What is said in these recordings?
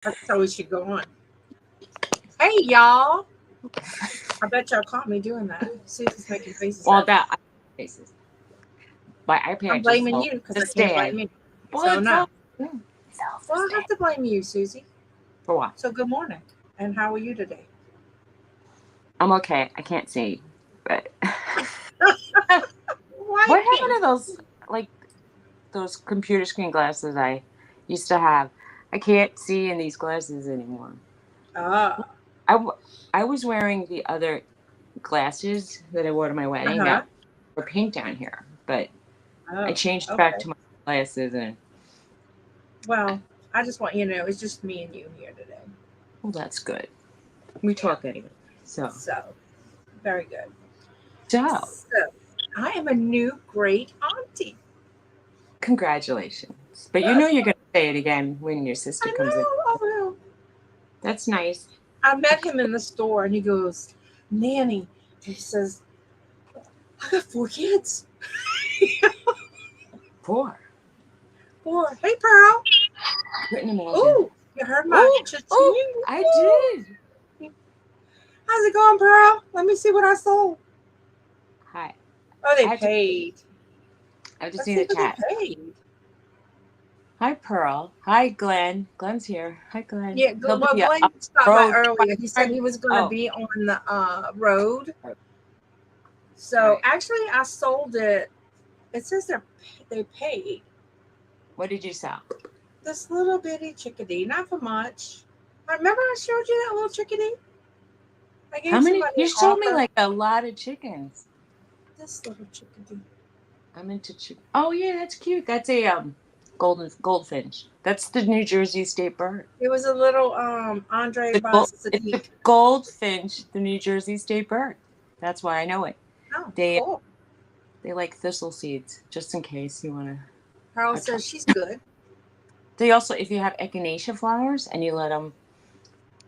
That's how we should go on. Hey, y'all. I bet y'all caught me doing that. Susie's making faces Well, at me. that faces. My I'm iPad just blaming fell you because the I can't blame stand. me. Well, So, it's no. all it's off the Well, I stand. have to blame you, Susie. For what? So, good morning. And how are you today? I'm okay. I can't see, but Why what happened can't to those computer screen glasses I used to have? I can't see in these glasses anymore. Ah, I, w- I was wearing the other glasses that I wore to my wedding uh-huh. that were pink down here, but I Oh, changed back okay. to my glasses and Well, I just want you to know it's just me and you here today. well, that's good. We Yeah. talk anyway. So, So, very good. so So, I am a new great auntie. congratulations. But you know you're going to say it again when your sister I comes in. know. Oh, well. That's nice. I met him in the store and he goes, Nanny, he says, I got 4 kids. Four. Four. Hey, Pearl. Couldn't imagine. Ooh, you heard my Oh, cha-ching. oh, I Ooh. did. How's it going, Pearl? Let me see what I sold. Hi. Oh, they I have to. paid. I have to Let's see see the what they chat. paid. Hi, Pearl. Hi, Glenn. Glenn's here. Hi, Glenn. Yeah, He'll well, be Glenn up stopped by road. earlier. He said he was going to Oh, be on the road. all So right. actually, I sold it. It says they paid What did you sell? this little bitty chickadee, not for much. I remember I showed you that little chickadee. I How gave many? somebody You an sold me offer. like a lot of chickens. This little chickadee. I'm into chicken. Oh yeah, that's cute. That's a goldfinch. That's the New Jersey state bird. It was a little Andre It's the Bostique. goldfinch, the New Jersey state bird. That's why I know it. Oh, They cool. they like thistle seeds, just in case you want Pearl to. says she's good. They also, if you have echinacea flowers and you let them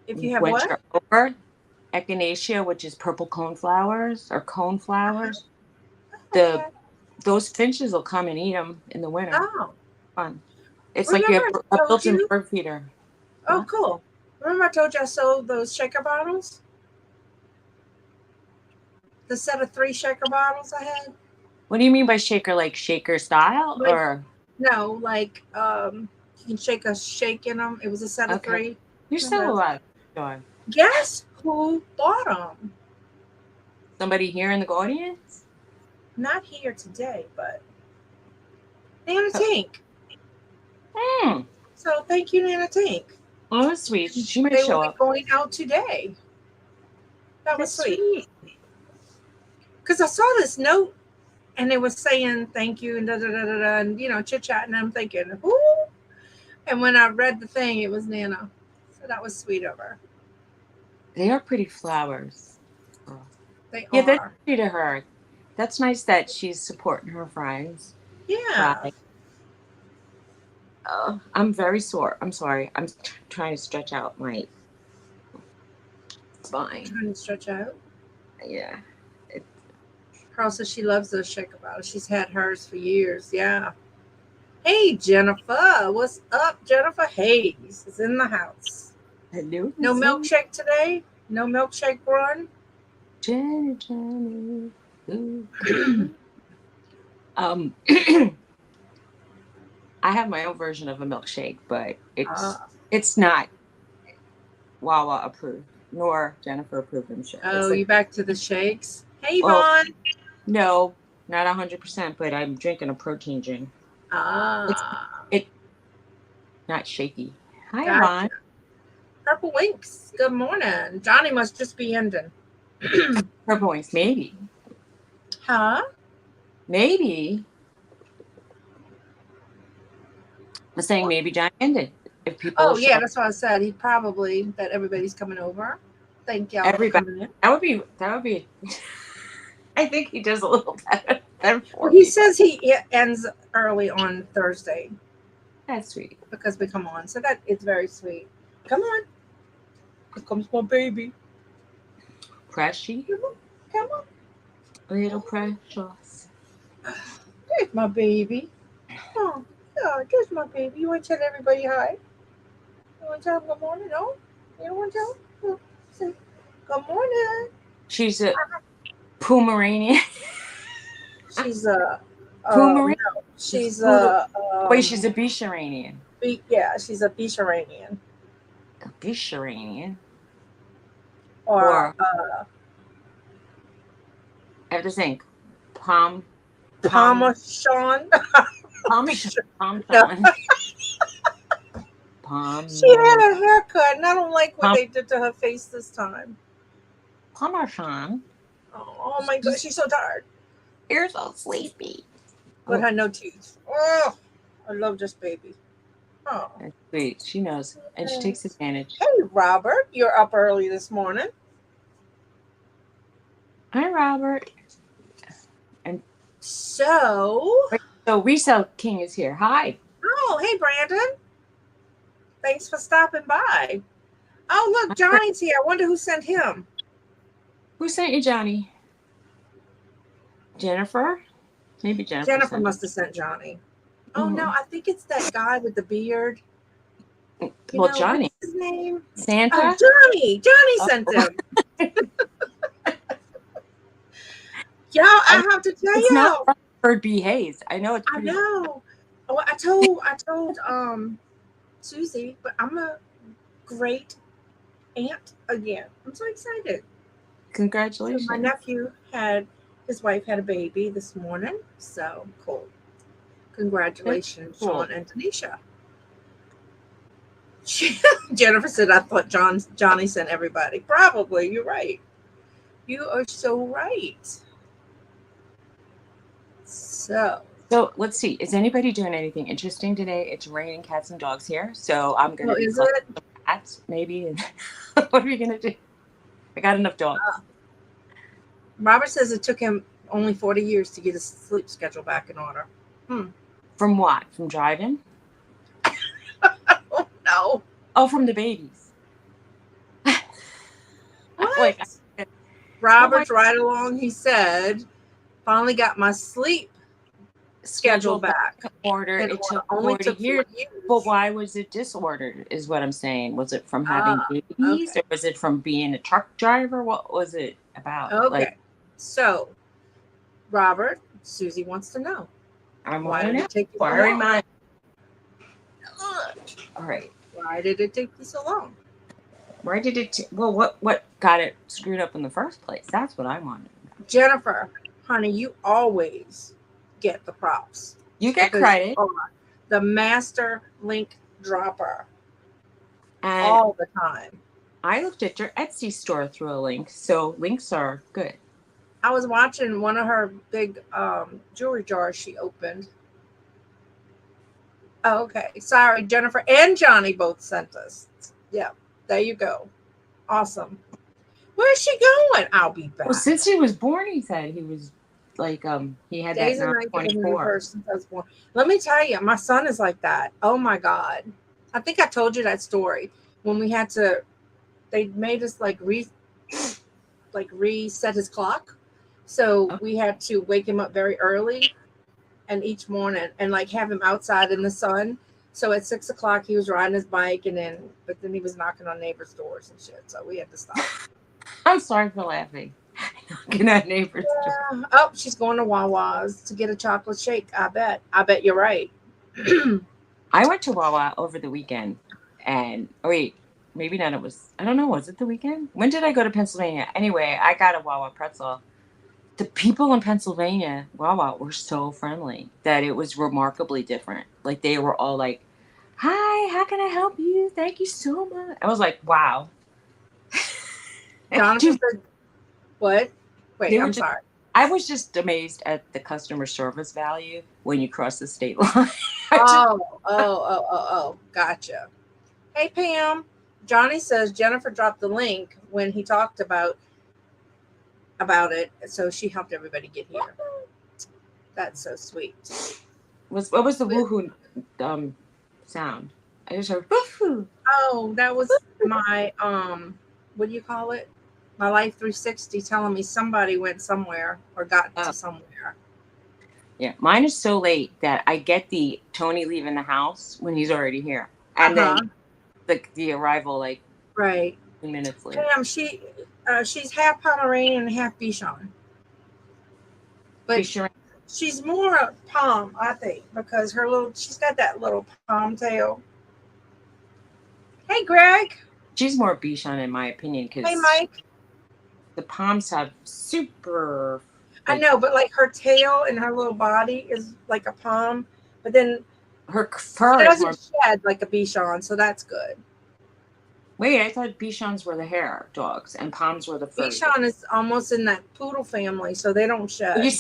If you have what? winter over, echinacea, which is purple cone Uh-huh. flowers, the Okay. those finches will come and eat them in the winter. Oh, Fun. It's like you remember have I a told built-in you? bird feeder. Oh, What? cool. Remember I told you I sold those shaker bottles? The set of 3 shaker bottles I had? What do you mean by shaker? Like shaker style, Like, or no, like, you can shake in them. It was a set of okay? 3. You Remember sell a those? lot. Sure. Guess who bought them? Somebody here in the audience? Not here today, but Nana Oh, Tink. hmm. So thank you, Nana Tink. Oh, that's sweet. And She may they will show be up. going out today. That was That's sweet. sweet. Because I saw this note and it was saying thank you and da da da da da and chit chat and I'm thinking, who? And when I read the thing, it was Nana. So that was sweet of her. They are pretty flowers. They Yeah, that's are. sweet of her. That's nice that she's supporting her friends Yeah. by. I'm very sore. I'm sorry. I'm trying to stretch out my spine. Trying to stretch out. Yeah. It, Carl says she loves those shaker bottles. She's had hers for years. Yeah. Hey, Jennifer. What's up, Jennifer Hayes is in the house. hello, No Jenny. milkshake today? No milkshake run? Jenny, Jenny. Ooh. Um, I have my own version of a milkshake, but uh, it's not Wawa approved nor Jennifer approved. I'm sure oh, it's you like, back to the shakes? Hey, well, Vaughn. no, not 100%, but I'm drinking a protein drink. It's Ah, it not shaky. Hi, gotcha. Yvonne. Purple Winks. Good morning. Johnny must just be ending. Her voice, maybe, Huh? maybe. I'm saying maybe John ended. If people Oh, show yeah, up, that's what I said. He probably that everybody's coming over. Thank y'all for everybody. coming in. That would be. I think he does a little better than Well, four he people. says he ends early on Thursday That's sweet. because we come on. So that it's very sweet. Come on. Here comes my baby. Pressy, Come on. Come on. little precious. There's my baby. Oh, yeah, there's my baby. You want to tell everybody hi? You want to tell them good morning? No? You don't want to tell them? Say, good morning. She's a Pomeranian. She's a, Pomeranian? no, She's she's poodle. a, Wait, she's a Bisharanian. yeah, she's a Bisharanian. A Bisharanian? Or, Or, I have to think. Pom. Parmesan. No, Pom. she had a haircut, and I don't like what they did to her face this time. Parmesan. Oh my god, she's so tired. You're so sleepy. With her no teeth. Oh, I love this baby. Oh, that's sweet. She knows, and she takes advantage. hey, Robert, you're up early this morning. Hi, Robert. And so Resale King is here. Hi. Oh, hey, Brandon. Thanks for stopping by. Oh, look, Johnny's here. I wonder who sent him. Who sent you, Johnny? Jennifer? Maybe Jennifer. Jennifer must have sent Johnny. Oh, no, I think it's that guy with the beard. Johnny. What's his name? Santa? Oh, Johnny. Johnny sent him. Y'all, I have to tell it's y'all. Not Bird B. Hayes. I know it's pretty. I know. Oh, I told Suzy, but I'm a great aunt again. I'm so excited. Congratulations. So my nephew his wife had a baby this morning. So cool. Congratulations, Sean and Tanisha. Jennifer said, I thought Johnny sent everybody. Probably. You're right. You are so right. So let's see. Is anybody doing anything interesting today? It's raining cats and dogs here, so I'm gonna is it? Cats maybe. What are we gonna do? I got enough dogs. Robert says it took him only 40 years to get his sleep schedule back in order. From what? From driving? Oh, no. Oh, from the babies. What? Robert's right along. He said, finally got my sleep schedule back. Order. It took only 40 years. But why was it disordered is what I'm saying. Was it from having babies or was it from being a truck driver? What was it about? Okay. So, Robert, Suzy wants to know. Why did it take you so long? All right. Why did it take you so long? Why did it? What got it screwed up in the first place? That's what I wanted. Jennifer, honey, you always get the props. You get credit. The master link dropper. And all the time. I looked at your Etsy store through a link, so links are good. I was watching one of her big jewelry jars she opened. Oh, okay. Sorry, Jennifer and Johnny both sent us. Yeah, there you go. Awesome. Where's she going? I'll be back. Well, since he was born, he said he was like he had Days that and 24. Since I was born. Let me tell you, my son is like that. Oh my God. I think I told you that story when we had to. They made us reset his clock, so we had to wake him up very early, and each morning, and like have him outside in the sun. So at 6 o'clock, he was riding his bike, but then he was knocking on neighbors' doors and shit. So we had to stop. I'm sorry for laughing. Knocking on neighbors' doors. Oh, she's going to Wawa's to get a chocolate shake. I bet you're right. I went to Wawa over the weekend, and maybe not. I don't know. Was it the weekend? When did I go to Pennsylvania? Anyway, I got a Wawa pretzel. The people in Pennsylvania, Wawa, were so friendly that it was remarkably different. Like they were all like, "Hi, how can I help you? Thank you so much." I was like, "Wow." Jonathan said, "What? Wait, I'm sorry." I was just amazed at the customer service value when you cross the state line. Oh, gotcha. Hey, Pam. Johnny says Jennifer dropped the link when he talked about it, so she helped everybody get here. That's so sweet. What was the woohoo sound? I just heard woohoo. Oh, that was my what do you call it? My Life 360 telling me somebody went somewhere or got to somewhere. Yeah, mine is so late that I get the Tony leaving the house when he's already here. And then the arrival like Right. 2 minutes later. Pam, she's half Pomeranian and half Bichon. Be But sure. she's more Pom, I think, because she's got that little Pom tail. Hey, Greg. She's more Bichon in my opinion Hey, because Mike. the Poms have super. I know, but like her tail and her little body is like a Pom, but then Her she fur is more. doesn't shed like a Bichon, so that's good. Wait, I thought Bichons were the hair dogs and Poms were the fur. Bichon is almost in that poodle family, so they don't shed. You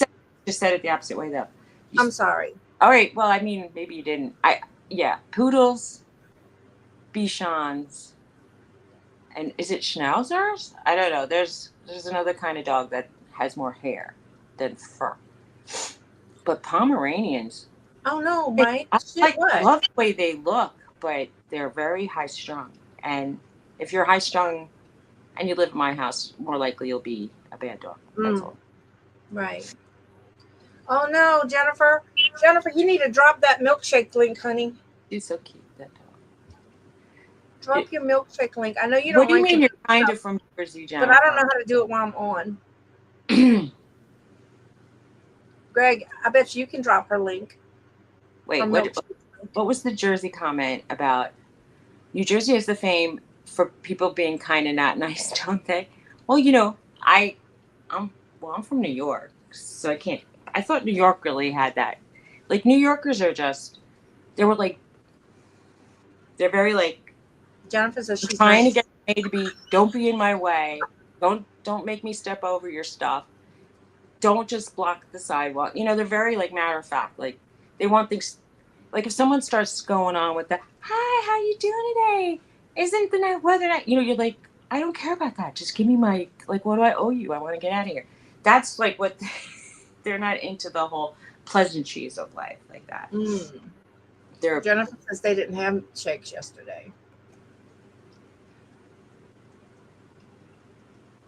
just said it the opposite way though. I'm sorry. All right. Well, I mean, maybe you didn't. Poodles, Bichons, and is it Schnauzers? I don't know. There's another kind of dog that has more hair than fur. But Pomeranians. Oh no, Mike. Love the way they look, but they're very high strung. And if you're high strung and you live in my house, more likely you'll be a bad dog. That's all. Right. Oh no, Jennifer. Jennifer, you need to drop that milkshake link, honey. She's so cute, that dog. Drop your milkshake link. I know you don't. What do you mean you're kind of from Jersey, Jennifer? But I don't know how to do it while I'm on. Greg, I bet you can drop her link. Wait, what was the Jersey comment about? New Jersey has the fame for people being kind and not nice, don't they? Well, I'm from New York, so I can't. I thought New York really had that. Like New Yorkers are they're very like. Jennifer says she's trying to get me to be. Don't be in my way. Don't make me step over your stuff. Don't just block the sidewalk. They're very like matter of fact. Like they want things. Like if someone starts going on with the "Hi, how you doing today? Isn't the night weather night?" You're like, I don't care about that. Just give me my what do I owe you? I want to get out of here. That's like what they're not into the whole pleasantries of life like that. Jennifer says they didn't have shakes yesterday.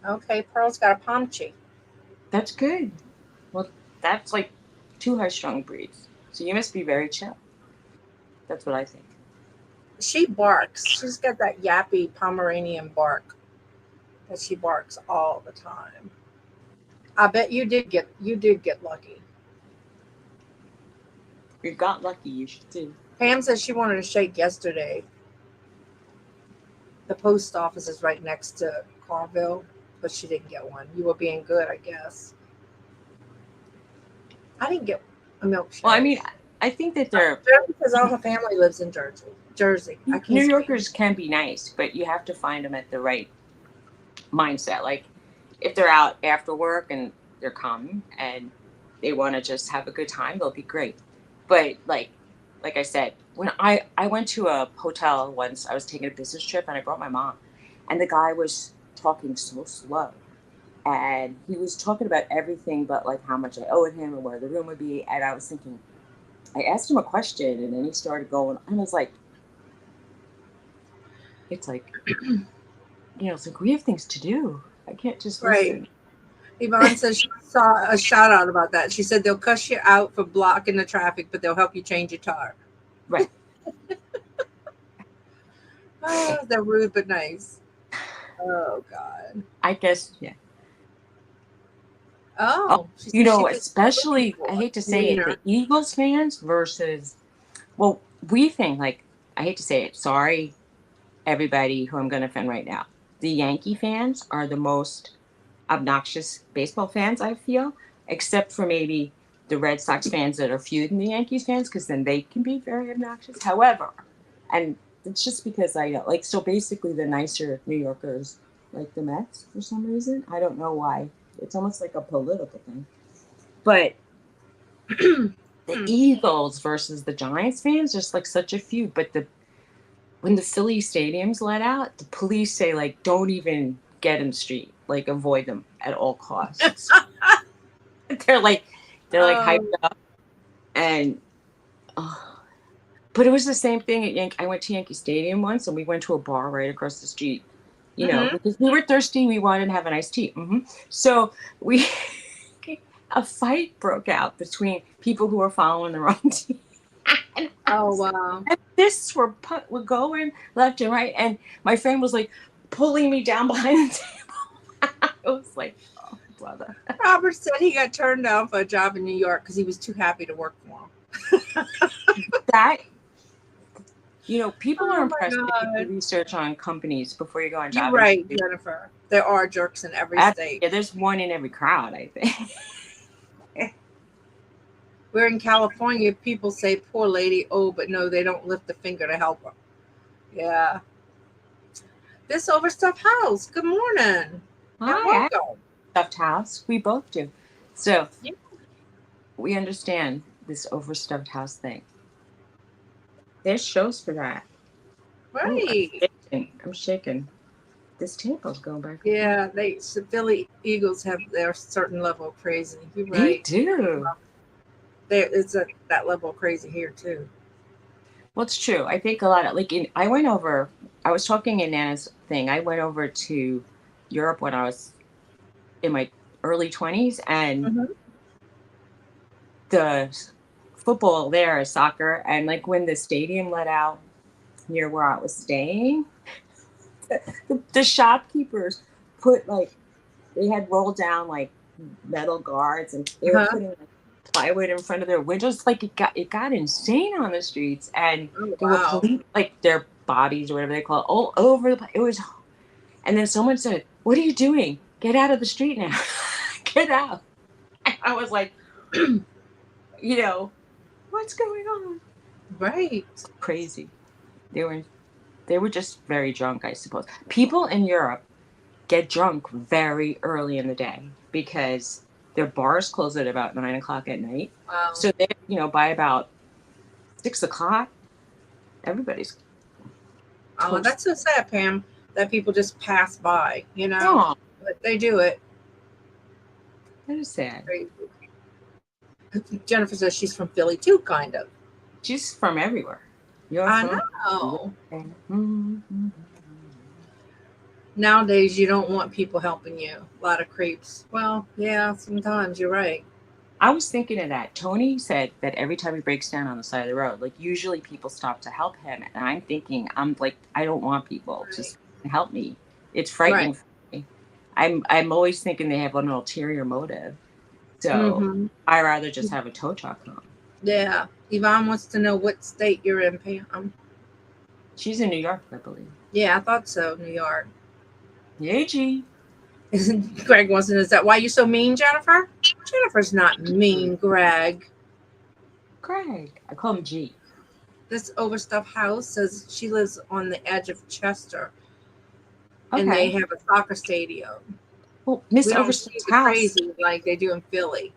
Okay, Pearl's got a Pomchi. That's good. Well, that's like 2 high-strung breeds. So you must be very chill. That's what I think. She barks. She's got that yappy Pomeranian bark that she barks all the time. I bet you did get lucky. You got lucky, you should too. Pam says she wanted a shake yesterday. The post office is right next to Carville, but she didn't get one. You were being good, I guess. I didn't get a milkshake. Well, I mean, I think that they're because all her family lives in Jersey. New Yorkers can be nice, but you have to find them at the right mindset. Like if they're out after work and they're calm and they want to just have a good time, they'll be great. But like I said, when I went to a hotel once, I was taking a business trip and I brought my mom, and the guy was talking so slow, and he was talking about everything but like how much I owed him and where the room would be. And I was thinking, I asked him a question and then he started going, and I was like, it's like, it's like we have things to do. I can't just listen. Yvonne says she saw a shout out about that. She said they'll cuss you out for blocking the traffic, but they'll help you change your tire. Right. Oh, they're rude but nice. Oh God. I guess, yeah. Oh, especially, I hate to say it, the Eagles fans versus, well, we think, like, I hate to say it, sorry, everybody who I'm going to offend right now. The Yankee fans are the most obnoxious baseball fans, I feel, except for maybe the Red Sox fans that are feuding the Yankees fans, because then they can be very obnoxious. However, and it's just because I know, like, so basically the nicer New Yorkers like the Mets for some reason. I don't know why. It's almost like a political thing. But the Eagles versus the Giants fans, just like such a feud. But when the Philly stadium's let out, the police say, like, don't even get in the street. Like, avoid them at all costs. they're like hyped up. And, but it was the same thing at I went to Yankee Stadium once, and we went to a bar right across the street. Because we were thirsty, we wanted to have an iced tea. So a fight broke out between people who were following the wrong team. And Oh wow. fists were going left and right, and my friend was like pulling me down behind the table. I was like, oh, brother. Robert said he got turned down for a job in New York because he was too happy to work for him. That, people are Oh my impressed if you do God. research on companies before you go on You're job right, interviews. Jennifer. There are jerks in every state. Yeah, there's one in every crowd, I think. We're in California. People say, poor lady, oh, but no, they don't lift a finger to help her. Yeah. This overstuffed house. Good morning. Hi, And I have welcome. a stuffed house. We both do. So Yeah. we understand this overstuffed house thing. There's shows for that. Ooh, Right. I'm shaking. This table's going back and forth. Yeah, the Philly Eagles have their certain level of crazy. You're They right. do. It's that level of crazy here too. Well, it's true. I think a lot of I was talking in Nana's thing. I went over to Europe when I was in my early 20s, and Hmm. the football there is soccer. And like when the stadium let out near where I was staying, the shopkeepers put they had rolled down metal guards, and they were Uh-huh. putting plywood in front of their windows. Like it got insane on the streets, and Oh there were wow. police, their bodies or whatever they call it, all over the place. It was, and then someone said, "What are you doing? Get out of the street now! Get out!" And I was like, what's going on? Right. It's crazy. They were they were just very drunk, I suppose. People in Europe get drunk very early in the day because their bars close at about 9 o'clock at night. Wow. So they, by about 6 o'clock, everybody's Oh, toast. that's so sad, Pam, that people just pass by, Oh, but they do it. that is sad. Crazy. Jennifer says she's from Philly too, kind of. She's from everywhere. You're I from know. everywhere. Mm-hmm. Nowadays, you don't want people helping you. A lot of creeps. Well, yeah, sometimes you're right. I was thinking of that. Tony said that every time he breaks down on the side of the road, usually people stop to help him. And I'm thinking, I'm like, I don't want people to Right. help me. It's Right. frightening for me. I'm always thinking they have an ulterior motive. So Mm-hmm. I rather just have a tow truck home. Yeah. Yvonne wants to know what state you're in, Pam. She's in New York, I believe. Yeah, I thought so. New York. Yay, G. Greg wants to know, is that why you're so mean, Jennifer? Jennifer's not mean, Greg. Greg. I call him G. This overstuffed house says she lives on the edge of Chester, and they Okay. have a soccer stadium. Well, Miss We don't see Overstuffed's the house. crazy like they do in Philly.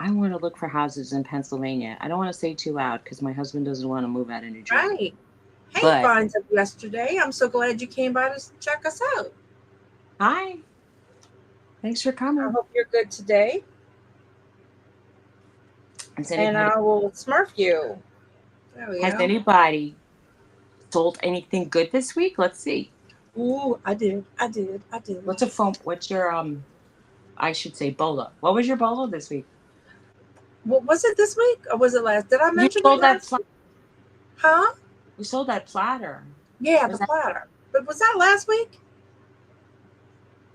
I want to look for houses in Pennsylvania. I don't want to say too loud because my husband doesn't want to move out of New Jersey. Right. Hey, But finds up yesterday. I'm so glad you came by to check us out. hi. Thanks for I coming. hope you're good today. And I will smurf you. There we Has go. anybody sold anything good this week? Let's see. Ooh, I did. What's your I should say bolo. What was your bolo this week? What was it this week or was it last? Did I You mention it sold that last week? Huh? You sold that platter. Yeah, Was the platter. But was that last week?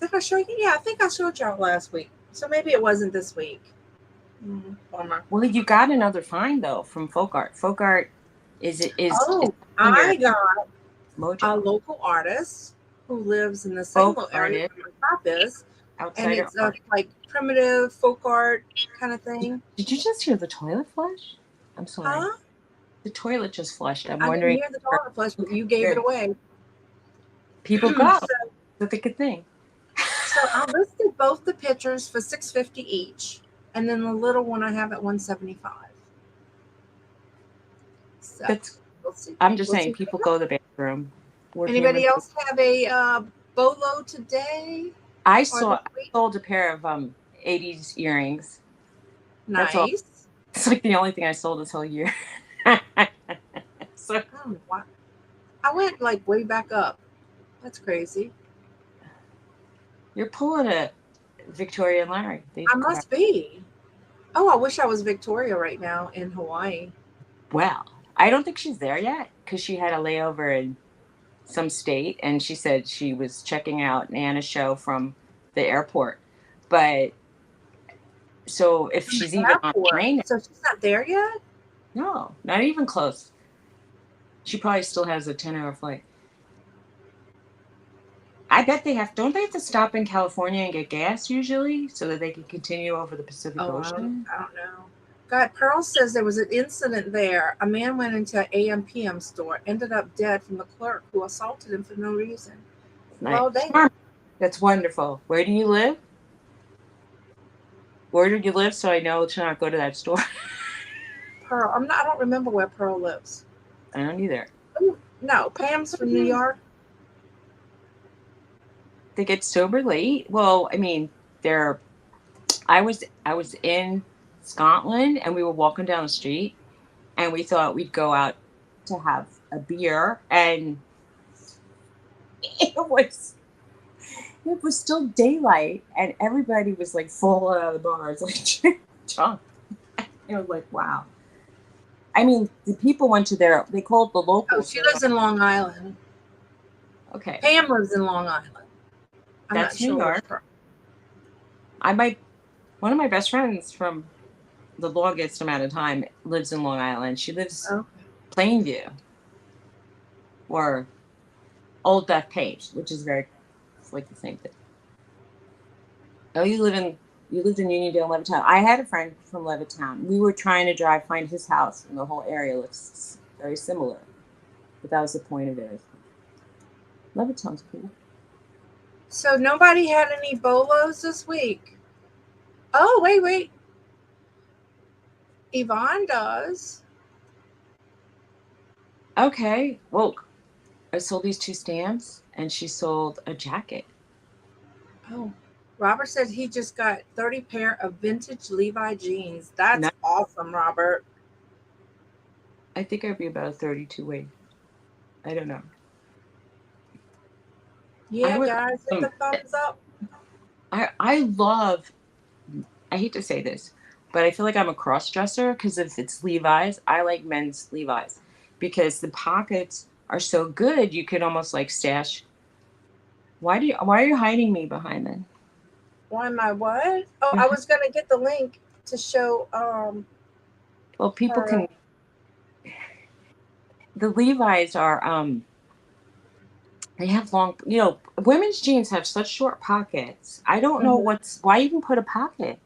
Did I show you? Yeah, I think I showed y'all last week. So maybe it wasn't this week. Bummer. Well, you got another find though from Folk Art. Folk Art is I got Mojo. a local artist who lives in the same little area where my shop is. And it's like primitive folk art kind of thing. Did you just hear the toilet flush? I'm sorry. Huh? The toilet just flushed. I'm I wondering. didn't hear the toilet flush, but you gave it away. People go. That's a good thing. So I listed both the pictures for $6.50 each, and then the little one I have at $175. So we'll see. I'm just saying, people go to the bathroom. Anybody else have a bolo today? I sold a pair of 80s earrings. Nice. It's like the only thing I sold this whole year. So I went like way back up. That's crazy. You're pulling a Victoria and Larry. I must be. Oh, I wish I was Victoria right now in Hawaii. Well, I don't think she's there yet because she had a layover in some state, and she said she was checking out Nana's show from the airport. But so if From the she's even on a airport. plane, So she's not there yet? no, not even close. She probably still has a 10-hour flight. I bet don't they have to stop in California and get gas usually so that they can continue over the Pacific Oh, Ocean? I don't know. God, Pearl says there was an incident there. A man went into an AM/PM store, ended up dead from the clerk who assaulted him for no reason. Nice. Well, they That's wonderful. Where do you live? Where do you live so I know to not go to that store? Pearl. I don't remember where Pearl lives. I don't either. Ooh, no, Pam's from New York. They get sober late. Well, I mean, they're I was in Scotland and we were walking down the street and we thought we'd go out to have a beer and it was still daylight and everybody was like falling out of the bars like drunk. It was like, wow. I mean, the people went to they called the Oh, locals. she lives in Long Island. Okay. Pam lives in Long Island. I'm That's not New sure. York. One of my best friends from the longest amount of time lives in Long Island. She lives Plainview or Old Bethpage, which is it's like the same thing. Oh, you lived in Uniondale, Levittown. I had a friend from Levittown. We were trying to find his house, and the whole area looks very similar. But that was the point of it. Levittown's cool. So nobody had any bolos this week. Oh, wait. Yvonne does. Okay. Well, I sold these 2 stamps, and she sold a jacket. Oh, Robert said he just got 30 pair of vintage Levi jeans. That's awesome, Robert. I think I'd be about a 32 weight. I don't know. Yeah, guys, hit the thumbs up. I hate to say this, but I feel like I'm a cross-dresser because if it's Levi's, I like men's Levi's because the pockets are so good you could almost like stash. Why are you hiding me behind then? Why am I what? Oh, I was gonna get the link to show well, people can the Levi's are they have long, women's jeans have such short pockets. I don't know why even put a pocket.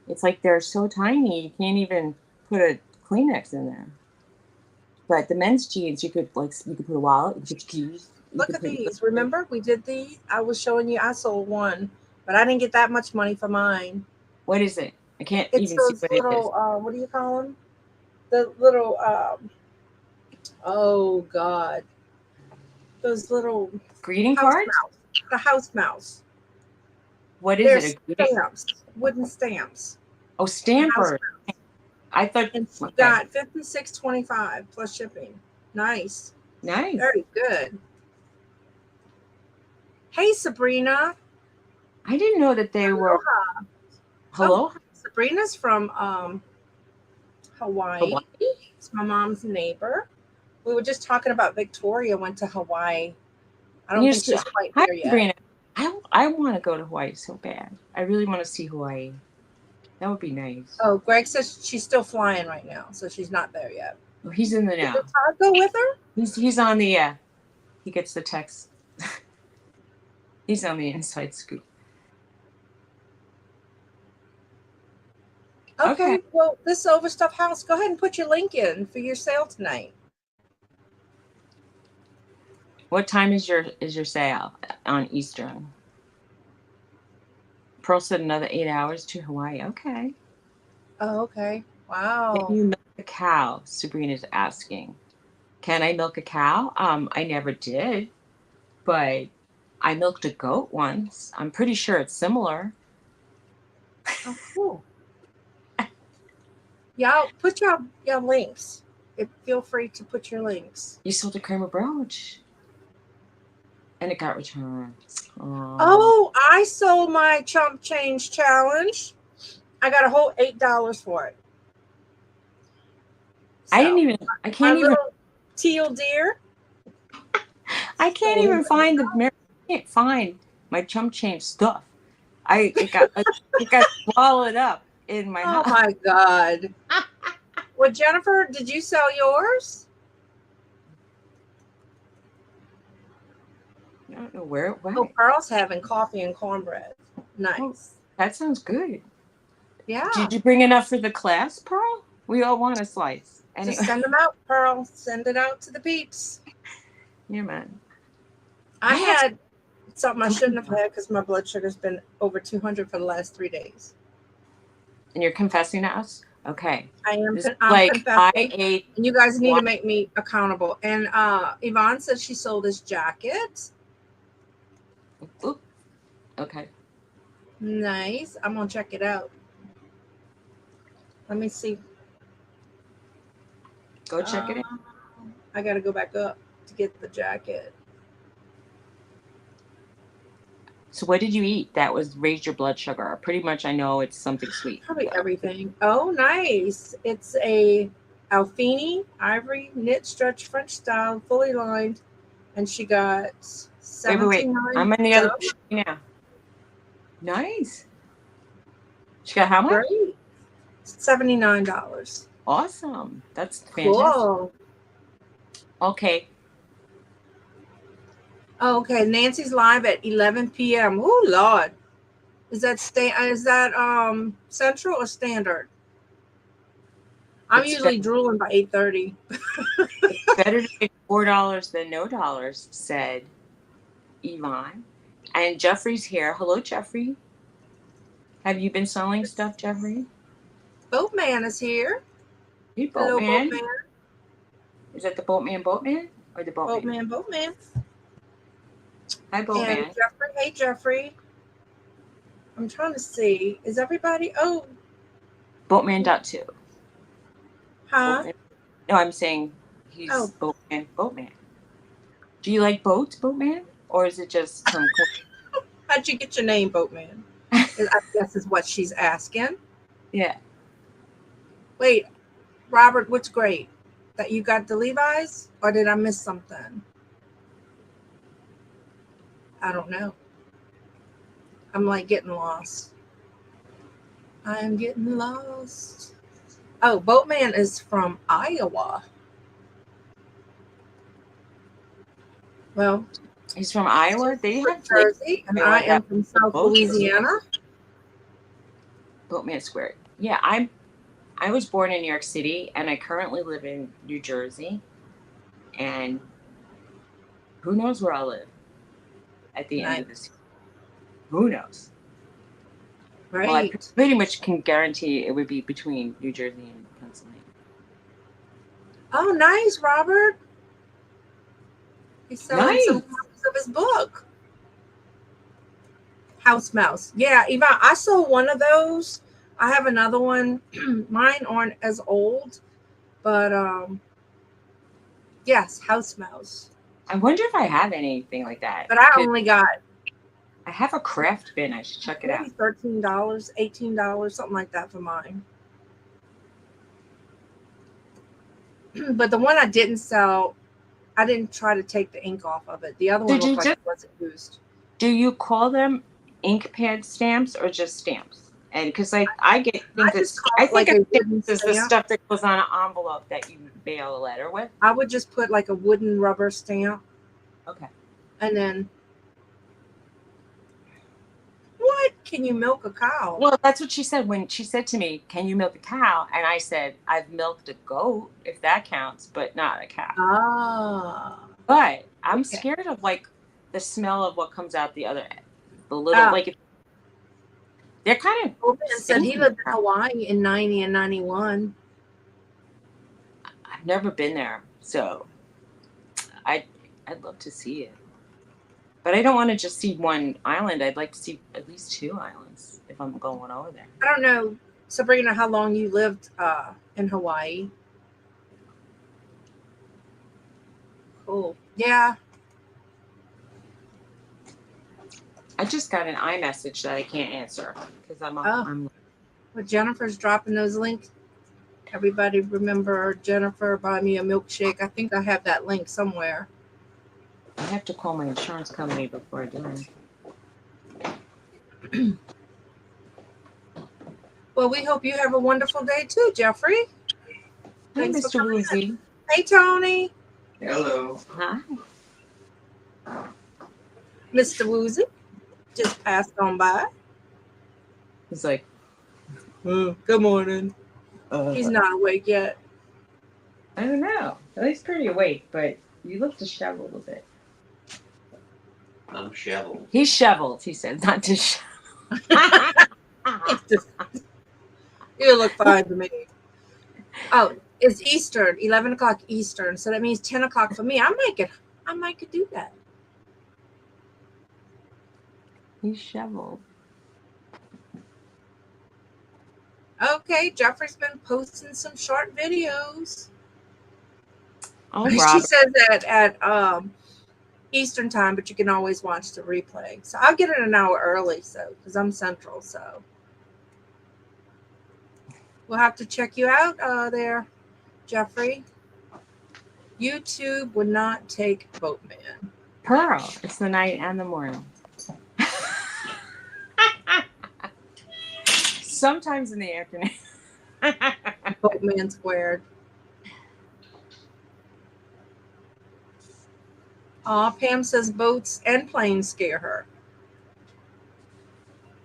It's like they're so tiny you can't even put a Kleenex in there. But the men's jeans, you could put a wallet, you could put keys. Look at these. Remember, we did these. I was showing you. I sold one, but I didn't get that much money for mine. What is it? I can't it's even those see what little, it is. what do you call them? The little, oh God, those little greeting cards. The house mouse. What is it? Stamps, wooden stamps. Oh, stampers. I thought. And she got $56.25 plus shipping. Nice. Very good. Hey, Sabrina. I didn't know that they were. Hello. Oh, Sabrina's from Hawaii. It's my mom's neighbor. We were just talking about Victoria went to Hawaii. I don't think she's quite there yet. Sabrina. I want to go to Hawaii so bad. I really want to see Hawaii. That would be nice. Oh, Greg says she's still flying right now, so she's not there yet. Oh, he's in the now. Did Todd go with her? He's on the he gets the text. He's on the inside scoop. Okay. Well, this Overstuffed House, go ahead and put your link in for your sale tonight. What time is your sale on Eastern? Pearl said another 8 hours to Hawaii. Okay. Oh, okay. Wow. Can you milk a cow? Sabrina's asking. Can I milk a cow? I never did, but I milked a goat once. I'm pretty sure it's similar. Oh, cool. Yeah, put your links. Feel free to put your links. You sold a Kramer brooch. And it got returned. Oh, I sold my chump change challenge. I got a whole $8 for it. So, I can't my even, little teal deer. I can't even find I can't find my chump change stuff. It got swallowed up in my Oh house. my God. Well, Jennifer, did you sell yours? I don't know where it went. Oh, Pearl's having coffee and cornbread. Nice. Oh, that sounds good. Yeah. Did you bring enough for the class, Pearl? We all want a slice. Anyway. Just send them out, Pearl. Send it out to the peeps. Yeah, man. I had something I shouldn't have had because my blood sugar's been over 200 for the last 3 days. And you're confessing to us? Okay. I am. I'm confessing. I ate. And you guys need to make me accountable. And Yvonne said she sold this jacket. Oop. Okay. Nice. I'm gonna check it out. Let me see. Go check it out. I gotta go back up to get the jacket. So what did you eat that was raised your blood sugar? Pretty much I know it's something sweet. Probably everything. Oh, nice. It's a Alfini ivory knit stretch French style, fully lined. And she got $79. I'm on the other now. Nice. She got how much? Great. $79. Awesome. That's fantastic. Cool. Okay. Oh, okay. Nancy's live at 11 p.m. Oh, Lord. Is that Central or Standard? I'm usually drooling by 8:30. Better to pay $4 than no dollars, said Yvonne. And Jeffrey's here. Hello, Jeffrey. Have you been selling stuff, Jeffrey? Boatman is here. Hey, Hello, Boatman. Boatman. Is that the Boatman or the Boatman? Boatman. Hi, Boatman. And Jeffrey. Hey, Jeffrey. I'm trying to see. Is everybody? Oh. Boatman.2. Huh? Boatman. No, I'm saying he's Boatman. Do you like boats, Boatman? Or is it just some How'd you get your name, Boatman? I guess is what she's asking. Yeah. Wait, Robert, what's great? That you got the Levi's? Or did I miss something? I don't know. I'm like getting lost. I am getting lost. Oh, Boatman is from Iowa. Well, he's from Iowa. They have Jersey, and I am from South Louisiana. Boatman Square. Yeah, I was born in New York City, and I currently live in New Jersey. And who knows where I'll live at the end of this year? Who knows? Right. Well, I pretty much can guarantee it would be between New Jersey and Pennsylvania. Oh, nice, Robert. He's selling some copies of his book. House Mouse. Yeah, Yvonne, I saw one of those. I have another one. Mine aren't as old, but yes, House Mouse. I wonder if I have anything like that. But I have a craft bin. I should check it out. $13, $18, something like that for mine. But the one I didn't sell, I didn't try to take the ink off of it. The other one looked like it wasn't used. Do you call them ink pad stamps or just stamps? And because I think it's the stuff that goes on an envelope that you mail a letter with. I would just put like a wooden rubber stamp. Okay. And then what? Can you milk a cow? Well, that's what she said when she said to me, "Can you milk a cow?" And I said, "I've milked a goat, if that counts, but not a cow." Ah. But I'm scared of like the smell of what comes out the other end. The little like they're kind of. Open said he lived in Hawaii in 90 and 91. I've never been there, so I'd love to see it. But I don't want to just see one island. I'd like to see at least 2 islands if I'm going over there. I don't know, Sabrina, how long you lived in Hawaii. Cool. Yeah. I just got an iMessage that I can't answer because I'm But Jennifer's dropping those links. Everybody remember Jennifer buy me a milkshake. I think I have that link somewhere. I have to call my insurance company before I do it. Well, we hope you have a wonderful day too, Jeffrey. Hi, Thanks for Mr. coming in. Woozy. Hey, Tony. Hello. Hi. Mr. Woozy just passed on by. He's like, Good morning. He's not awake yet. I don't know. He's pretty awake, but you look disheveled a bit. I'm shoveled. He's shoveled, he said, not disheveled. You look fine to me. Oh, it's Eastern, 11 o'clock Eastern. So that means 10 o'clock for me. I might could do that. He's shoveled. Okay, Jeffrey's been posting some short videos. Oh, She Robert. says that at Eastern time, but you can always watch the replay. So I'll get it an hour early, so because I'm Central, so we'll have to check you out there, Jeffrey. YouTube would not take Boatman. Pearl. It's the night and the morning. Sometimes in the afternoon. Boatman squared. Pam says boats and planes scare her.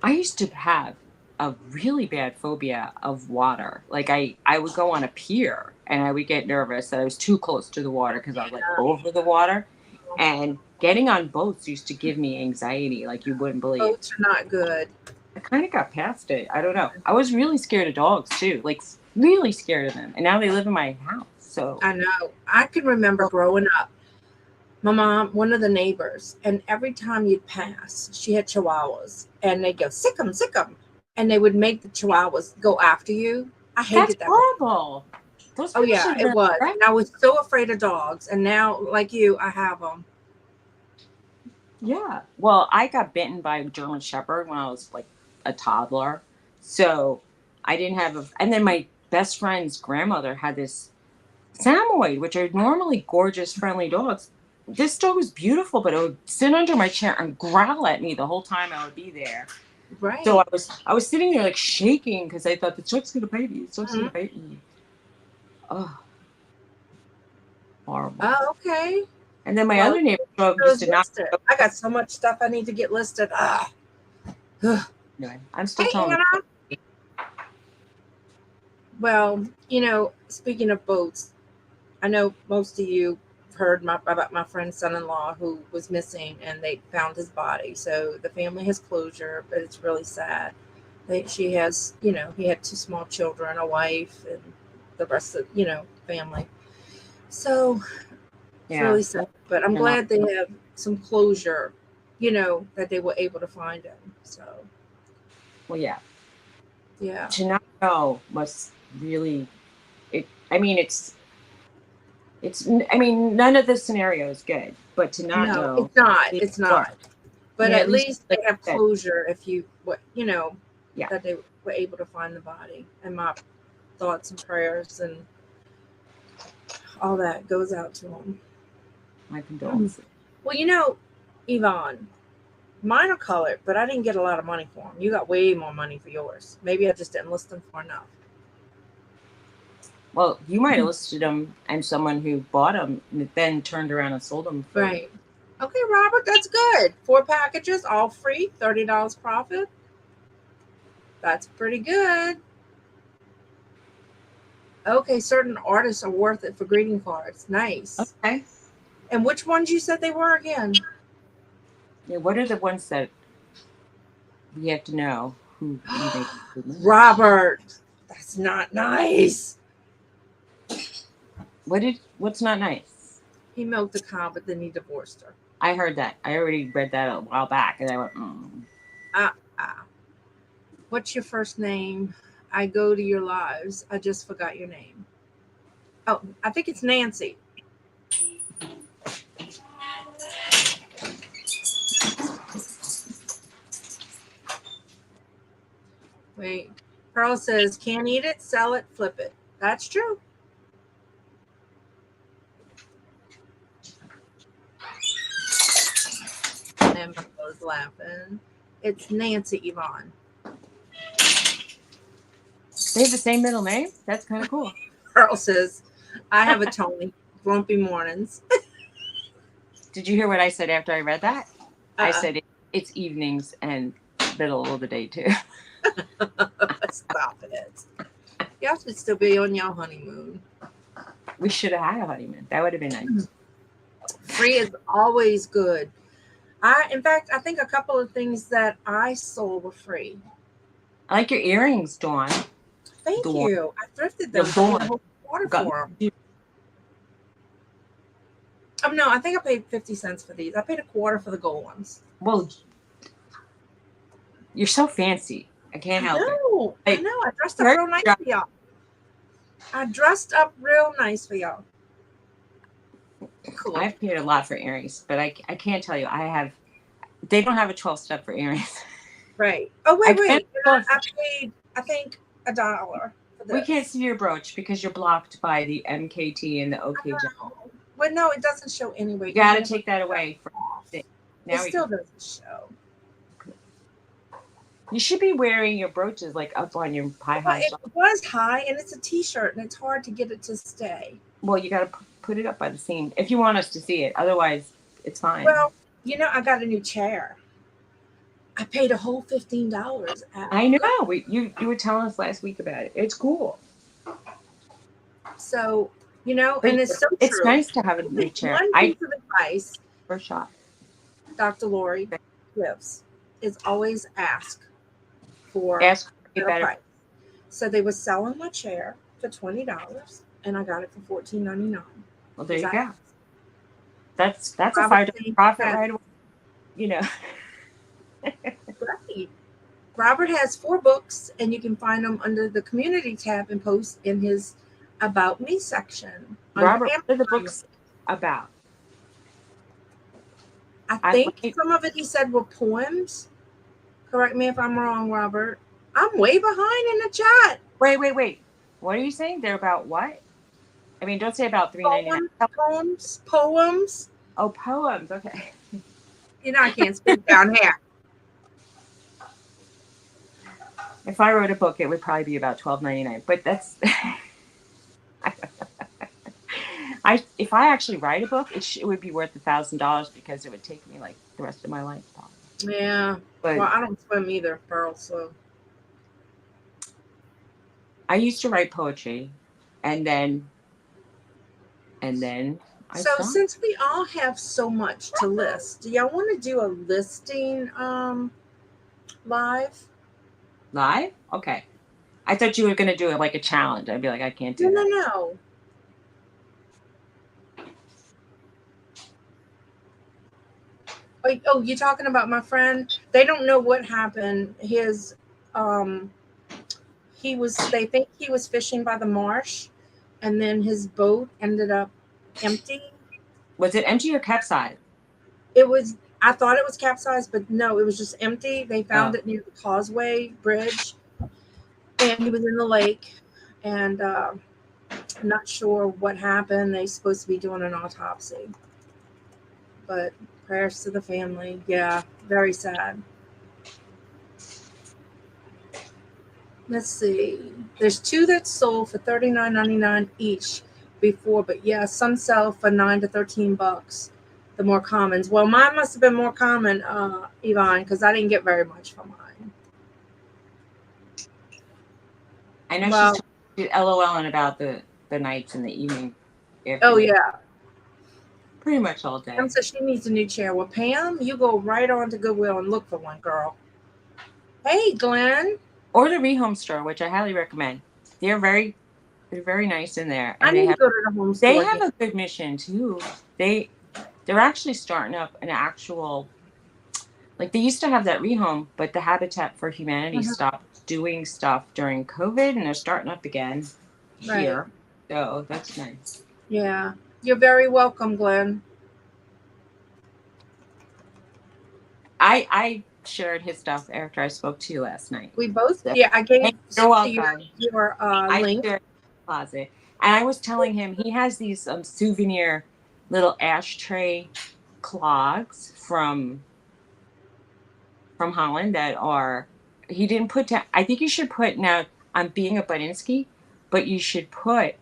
I used to have a really bad phobia of water. Like I would go on a pier and I would get nervous that I was too close to the water because I was like over the water. And getting on boats used to give me anxiety like you wouldn't believe. Boats are not good. I kind of got past it. I don't know. I was really scared of dogs too, like really scared of them. And now they live in my house. So I know. I can remember growing up. My mom, one of the neighbors, and every time you'd pass, she had chihuahuas, and they'd go, sick 'em, and they would make the chihuahuas go after you. I hated that. Horrible. Those Oh, yeah, it was. Right? And I was so afraid of dogs, and now, like you, I have them. Yeah. Well, I got bitten by a German Shepherd when I was like a toddler. So I didn't have and then my best friend's grandmother had this Samoyed, which are normally gorgeous, friendly dogs. This dog was beautiful, but it would sit under my chair and growl at me the whole time I would be there. Right. So I was sitting there like shaking because I thought the dog's gonna bite me. The dog's gonna bite me. Oh, horrible. Oh, okay. And then my other neighbor dog used to not. I got so much stuff I need to get listed. Anyway, I'm still telling you. Well, speaking of boats, I know most of you heard about my friend's son-in-law who was missing, and they found his body. So the family has closure, but it's really sad. She has, he had 2 small children, a wife, and the rest of, family. So it's really sad. But I'm glad they have some closure, that they were able to find him. So. Well, yeah. Yeah. To not know was really, none of the scenario is good, but to not know. It's not. But at least they have closure that they were able to find the body. And my thoughts and prayers and all that goes out to them. My condolences. Well, Yvonne, mine are colored, but I didn't get a lot of money for them. You got way more money for yours. Maybe I just didn't list them for enough. Well, you might have listed them and someone who bought them and then turned around and sold them. Right. Okay, Robert, that's good. 4 packages, all free, $30 profit. That's pretty good. Okay, certain artists are worth it for greeting cards. Nice. Okay. And which ones you said they were again? Yeah, what are the ones that we have to know who you make? Robert, that's not nice. What's not nice? He milked a cow, but then he divorced her. I heard that. I already read that a while back, and I went, What's your first name? I go to your lives. I just forgot your name. Oh, I think it's Nancy. Wait. Pearl says, can't eat it, sell it, flip it. That's true. And Pearl's laughing. It's Nancy Yvonne. They have the same middle name? That's kind of cool. Pearl says, I have a Tony. Grumpy mornings. Did you hear what I said after I read that? I Uh-uh. said it's evenings and middle of the day too. Stop it. Y'all should still be on your honeymoon. We should have had a honeymoon. That would have been nice. Free is always good. In fact, I think a couple of things that I sold were free. I like your earrings, Dawn. Thank Dawn. you. I thrifted them. Dawn. I paid water for them. Oh, no, I think I paid 50 cents for these. I paid a quarter for the gold ones. Well, you're so fancy. I can't help it. I know. I dressed up real nice for y'all. I dressed up real nice for y'all. Cool. I've paid a lot for earrings, but I can't tell you. They don't have a 12-step for earrings. Right. Oh, wait. I paid, I think, $1 for this. We can't see your brooch because you're blocked by the MKT and the OKJ. Well, no, it doesn't show anyway. You got to take that away. It still doesn't show. You should be wearing your brooches like up on your high. It was high, and it's a T-shirt, and it's hard to get it to stay. Well, you got to put it up by the seam if you want us to see it. Otherwise, it's fine. Well, I got a new chair. I paid a whole $15. I know. You were telling us last week about it. It's cool. So, and it's so true. It's nice to have a new chair. One piece of advice for shot. Dr. Lori gives is always ask for a better price. So they were selling my chair for $20, and I got it for $14.99. Well, there you go. That's a $5 profit right away. Right. Robert has 4 books, and you can find them under the community tab and post in his About Me section. Robert, what are the books about? I think some of it he said were poems. Correct me if I'm wrong, Robert. I'm way behind in the chat. Wait. What are you saying? They're about what? I mean, don't say about $3.99. Poems. Oh, poems. Okay. I can't speak down here. If I wrote a book, it would probably be about $12.99. But that's if I actually write a book, it would be worth $1,000 because it would take me like the rest of my life. Yeah. But I don't swim either, Pearl. So I used to write poetry, and then I stopped. Since we all have so much to list, do y'all want to do a listing live? Live? Okay. I thought you were going to do it like a challenge. I'd be like, I can't do that. No. Oh, you're talking about my friend? They don't know what happened. His, they think he was fishing by the marsh, and then his boat ended up empty. Was it empty or capsized? I thought it was capsized, but no, it was just empty. They found it near the Causeway Bridge, and he was in the lake, and I'm not sure what happened. They're supposed to be doing an autopsy, but prayers to the family. Yeah, very sad. Let's see. There's 2 that sold for $39.99 each before, but yeah, some sell for $9 to $13. The more commons. Well, mine must have been more common, Yvonne, because I didn't get very much for mine. I know she's LOLing about the nights and the evening. Oh, yeah. Pretty much all day. Pam says she needs a new chair. Well, Pam, you go right on to Goodwill and look for one, girl. Hey, Glenn. Or the Rehome store, which I highly recommend. They're very nice in there. And I need to go to the home store. They have a good mission, too. They're actually starting up an actual, like they used to have that Rehome, but the Habitat for Humanity stopped doing stuff during COVID, and they're starting up again here. So that's nice. Yeah. You're very welcome, Glenn. I shared his stuff after I spoke to you last night. We both did. Yeah, I gave You're welcome. your I link. share the closet. And I was telling him he has these souvenir little ashtray clogs from Holland that are, he didn't put down, I think you should put, now I'm being a Badinsky, but you should put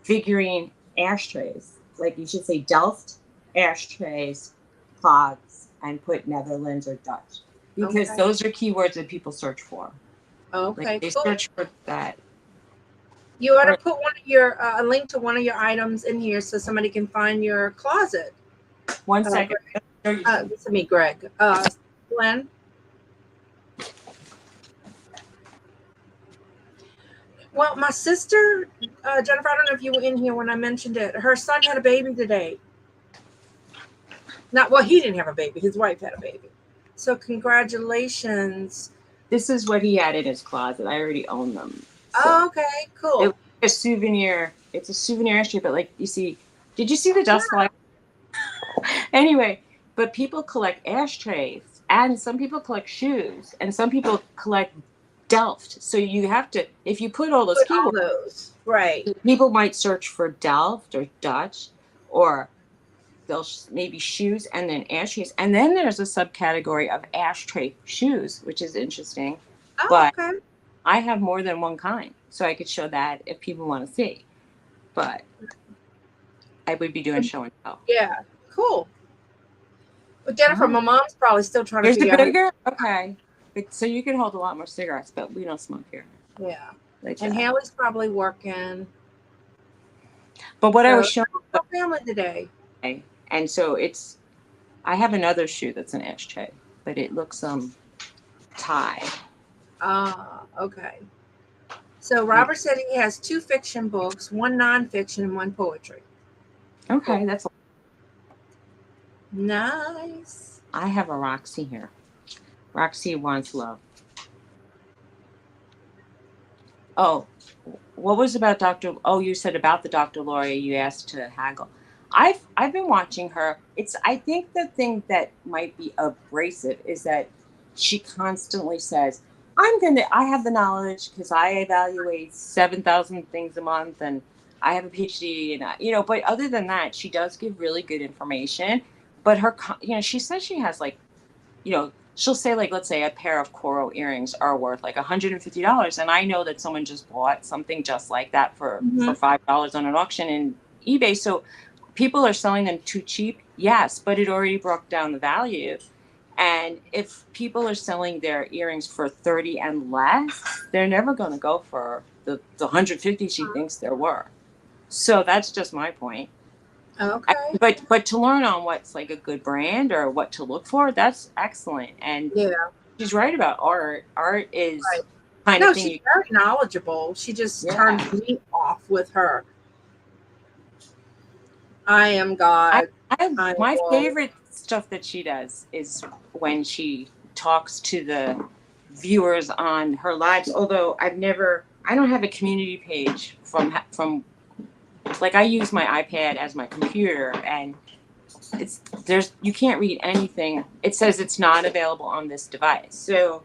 figurine ashtrays. Like you should say Delft ashtrays, clogs, and put Netherlands or Dutch. Because Okay. those are keywords that people search for. Okay, Like they cool. search for that. You ought to put one of your a link to one of your items in here so somebody can find your closet. One second. This is me, Greg. Glenn. Well, my sister, Jennifer, I don't know if you were in here when I mentioned it. Her son had a baby today. Well, he didn't have a baby. His wife had a baby. So congratulations. This is what he had in his closet. I already own them. So. Oh, okay, cool. It's a souvenir. It's a souvenir ashtray, but like you see, did you see the dust fly? Anyway, but people collect ashtrays, and some people collect shoes, and some people collect Delft. So you have to, if you put all those keywords, right? People might search for Delft or Dutch, or they'll maybe shoes and then ashtrays, and then there's a subcategory of ashtray shoes, which is interesting. Oh, but okay. I have more than one kind, so I could show that if people want to see. But I would be doing show and tell. Yeah, cool. But Jennifer, my mom's probably still trying to figure out. Here's the bigger? Okay. So you can hold a lot more cigarettes, but we don't smoke here. Yeah. Like and Haley's probably working. But what I was showing her family today. And so I have another shoe that's an ashtray, but it looks tie. Okay. So Robert said he has 2 fiction books, 1 nonfiction, and 1 poetry. Okay, cool. That's nice. I have a Roxy here. Roxy wants love. Oh, what was about Dr. Oh, you said about the Dr. Lori, you asked to haggle. I've been watching her. I think the thing that might be abrasive is that she constantly says, I have the knowledge because I evaluate 7,000 things a month and I have a PhD and but other than that, she does give really good information. But her, she says she has she'll say let's say a pair of coral earrings are worth like $150. And I know that someone just bought something just like that for $5 on an auction in eBay. So people are selling them too cheap. Yes, but it already broke down the value. And if people are selling their earrings for $30 and less, they're never going to go for the $150 she thinks they're worth. So that's just my point. Okay. But to learn on what's like a good brand or what to look for, that's excellent. And she's right about art. Art is kind of thing. She's very knowledgeable. She just turns me off with her. I am God. My favorite stuff that she does is when she talks to the viewers on her lives. Although I don't have a community page from I use my iPad as my computer, and you can't read anything. It says it's not available on this device. So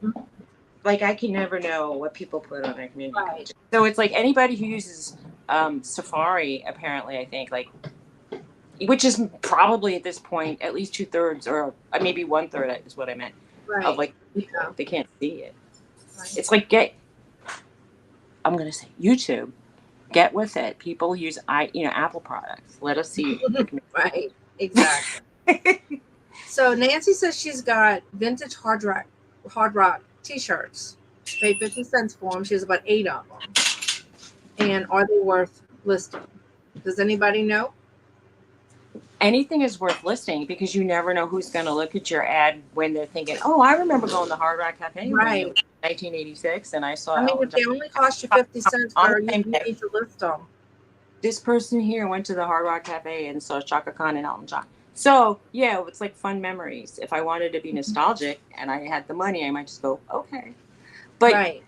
I can never know what people put on their community page. So it's like anybody who uses Safari, apparently, I think which is probably at this point at least 2/3 or maybe 1/3 is what I meant of they can't see it. It's like I'm gonna say YouTube. Get with it. People use Apple products. Let us see. Right. Exactly. So Nancy says she's got vintage hard rock t-shirts. Paid 50 cents for them. She has about 8 of them. And are they worth listing? Does anybody know? Anything is worth listing because you never know who's going to look at your ad when they're thinking, "Oh, I remember going to Hard Rock Cafe in 1986, and I saw." If they only cost you 50 cents, you need to list them. This person here went to the Hard Rock Cafe and saw Chaka Khan and Elton John. So it's like fun memories. If I wanted to be nostalgic and I had the money, I might just go, okay. But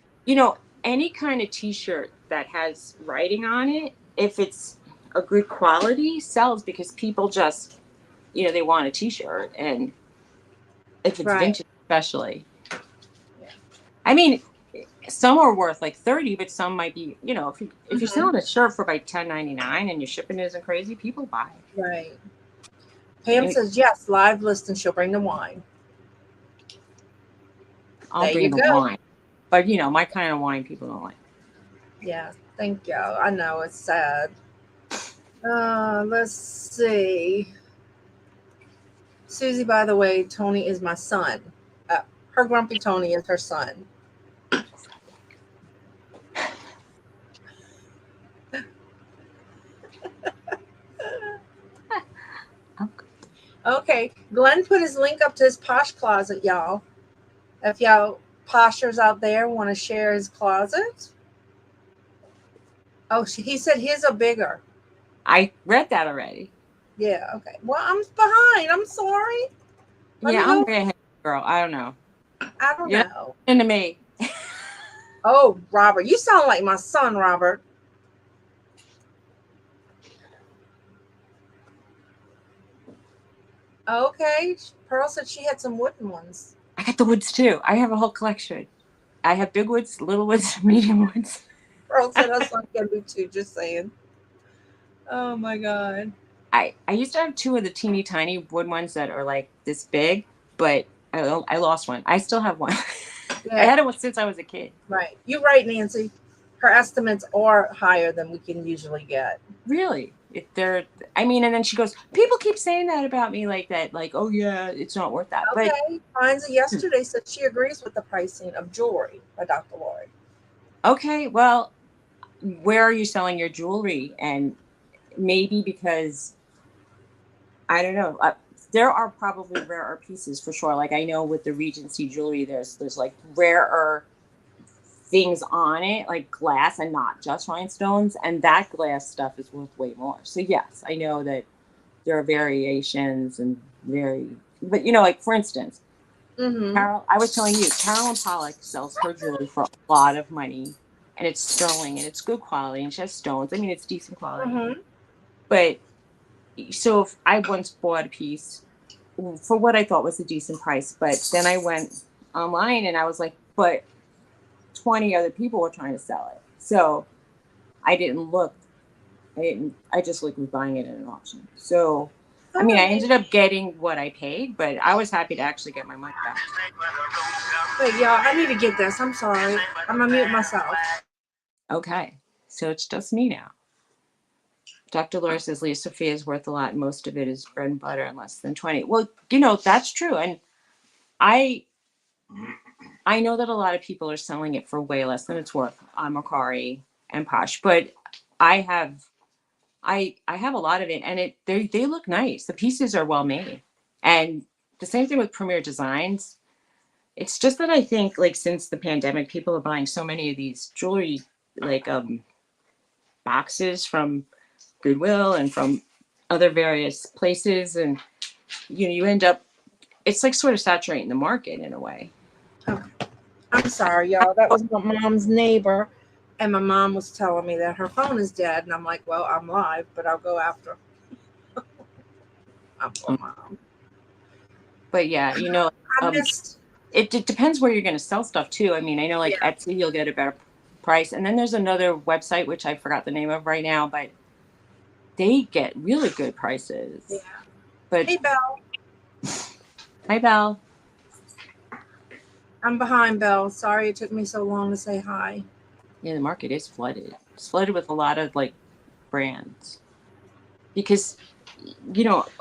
any kind of T-shirt that has writing on it, if it's a good quality, sells because people just, they want a T-shirt, and if it's vintage, especially. I mean, some are worth like 30, but some might be, if you're Mhm. selling a shirt for like $10.99 and your shipping isn't crazy, people buy it. Right. Pam says yes, live list, and she'll bring the wine. I'll There bring you the go. wine. But my kind of wine people don't like. Yeah, thank you. I know it's sad. Let's see. Susie, by the way, Tony is my son. Her grumpy Tony is her son. Okay, Glenn put his link up to his Posh closet, y'all. If y'all poshers out there want to share his closet. Oh, he said his are bigger. I read that already. Yeah, okay. Well, I'm behind. I'm sorry. Let me Yeah, I'm go. way ahead, girl. I don't know. I don't You're know. into me. Oh, Robert. You sound like my son, Robert. Okay. Pearl said she had some wooden ones. I got the woods too. I have a whole collection. I have big woods, little woods, medium woods. Pearl said her son can be too, just saying. Oh my God. I used to have two of the teeny tiny wood ones that are like this big, but I lost one. I still have one. I Yeah, had it since I was a kid. right. You're right, Nancy. Her estimates are higher than we can usually get. Really? And then she goes, people keep saying that about me like that, like, oh yeah, it's not worth that. But Okay. Finds yesterday said she agrees with the pricing of jewelry by Dr. Lori. okay, well, where are you selling your jewelry? And maybe because I don't know. There are probably rarer pieces for sure. Like I know with the Regency jewelry, there's like rarer things on it, like glass and not just rhinestones, and that glass stuff is worth way more. So yes, I know that there are variations and but like for instance, Mm-hmm. Carol, I was telling you, Carolyn Pollock sells her jewelry for a lot of money, and it's sterling and it's good quality, and she has stones. I mean, it's decent quality. Mm-hmm. But so if I once bought a piece for what I thought was a decent price, but then I went online and I was like, but 20 other people were trying to sell it. So I didn't look. I just like was buying it at an auction. So, I All mean, I right. ended up getting what I paid, but I was happy to actually get my money back. Wait, y'all, I need to get this. I'm sorry. I'm going to mute myself. Okay. So it's just me now. Dr. Laura says Leah Sophia is worth a lot. Most of it is bread and butter and less than 20. Well, that's true. And I know that a lot of people are selling it for way less than it's worth on Mercari and Posh, but I have a lot of it, and they look nice. The pieces are well made, and the same thing with Premier Designs. It's just that I think like since the pandemic, people are buying so many of these jewelry like boxes from Goodwill and from other various places, and you end up it's like sort of saturating the market in a way. Okay. I'm sorry, y'all. That was my mom's neighbor. And my mom was telling me that her phone is dead. And I'm like, well, I'm live, but I'll go after. I'm poor mom. But yeah, I missed. it depends where you're going to sell stuff too. I mean, I know like Yeah. Etsy, you'll get a better price. And then there's another website, which I forgot the name of right now, but they get really good prices. Yeah. But Hey, Belle. hi, Belle. I'm behind, Belle. Sorry it took me so long to say hi. Yeah, the market is flooded. It's flooded with a lot of like brands. Because,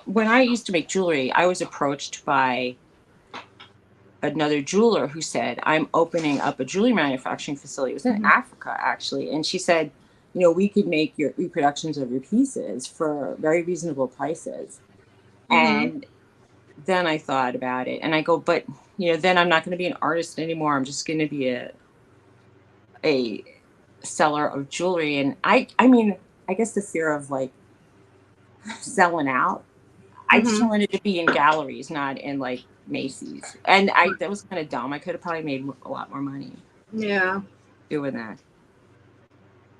when I used to make jewelry, I was approached by another jeweler who said, I'm opening up a jewelry manufacturing facility. It was in Africa, actually. And she said, we could make your reproductions of your pieces for very reasonable prices. And then I thought about it and I go, but, then I'm not going to be an artist anymore. I'm just going to be a seller of jewelry. And I mean, I guess the fear of like selling out, I just wanted to be in galleries, not in like Macy's. And that was kind of dumb. I could have probably made a lot more money. Yeah. Doing that.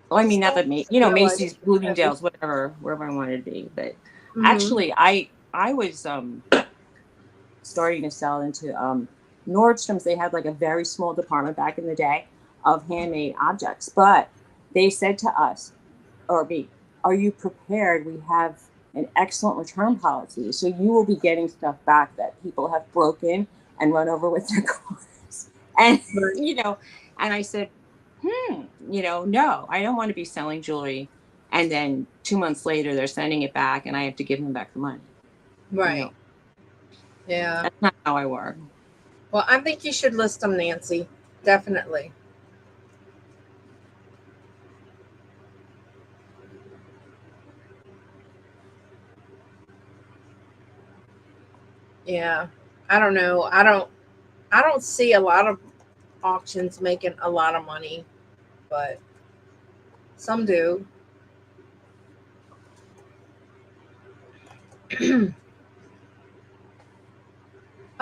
Well, I mean, not that Macy's, Bloomingdale's, whatever, wherever I wanted to be. But actually, I was starting to sell into Nordstrom's. They had like a very small department back in the day. of handmade objects. But they said to us, or me, are you prepared? We have an excellent return policy. So you will be getting stuff back that people have broken and run over with their cars. And, Right. and I said, no, I don't want to be selling jewelry. And then 2 months later, they're sending it back and I have to give them back the money. Right. Yeah. That's not how I work. Well, I think you should list them, Nancy. Definitely. Yeah. I don't know. I don't see a lot of auctions making a lot of money, but some do.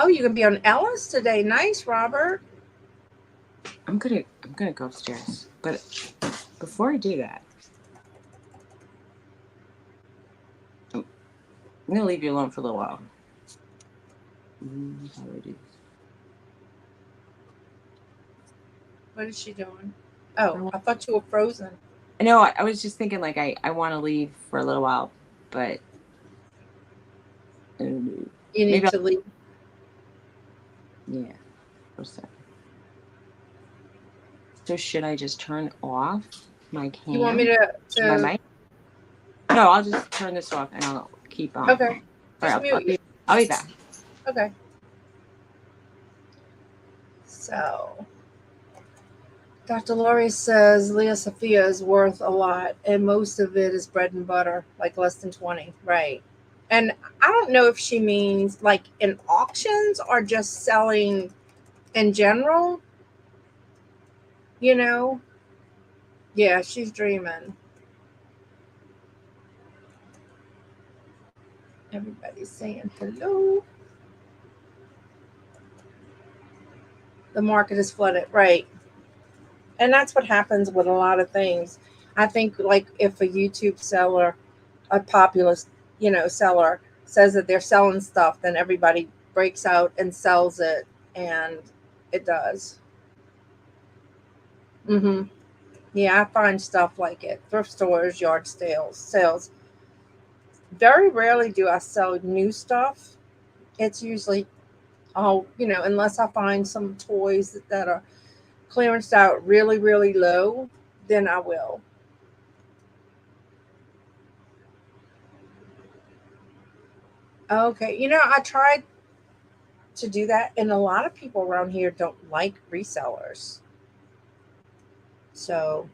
Oh, you can be on Ellis today. Nice, Robert. I'm gonna go upstairs. But before I do that, I'm gonna leave you alone for a little while. How do I do this? What is she doing? Oh, I thought you were frozen. No, I was just thinking like I want to leave for a little while, but You need to leave. Yeah, for a second. So should I just turn off my cam? You want me to my mic? No, I'll just turn this off and I'll keep on. Okay. I'll be back. Okay. So, Dr. Laurie says Leah Sophia is worth a lot, and most of it is bread and butter, like less than 20. Right. And I don't know if she means like in auctions or just selling in general. Yeah, she's dreaming. Everybody's saying hello. The market is flooded, right? And that's what happens with a lot of things. I think like if a YouTube seller, a populist, seller says that they're selling stuff, then everybody breaks out and sells it, and it does. Yeah, I find stuff like it. Thrift stores, yard sales. Very rarely do I sell new stuff. It's usually unless I find some toys that are clearanced out really, really low, then I will. Okay, I tried to do that, and a lot of people around here don't like resellers. So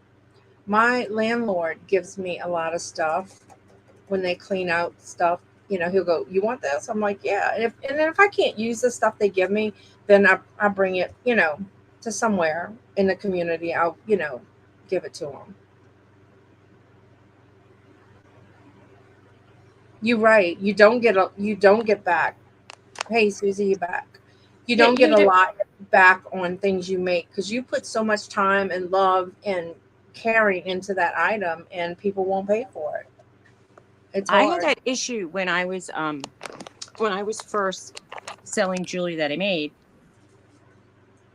my landlord gives me a lot of stuff when they clean out stuff. He'll go, "You want this?" I'm like, "Yeah." And then if I can't use the stuff they give me, then I bring it, to somewhere in the community. I'll, give it to them. You're right. You don't get back. Hey, Susie, you back. You don't get a lot back on things you make because you put so much time and love and caring into that item, and people won't pay for it. It's hard. I had that issue when I was first selling jewelry that I made.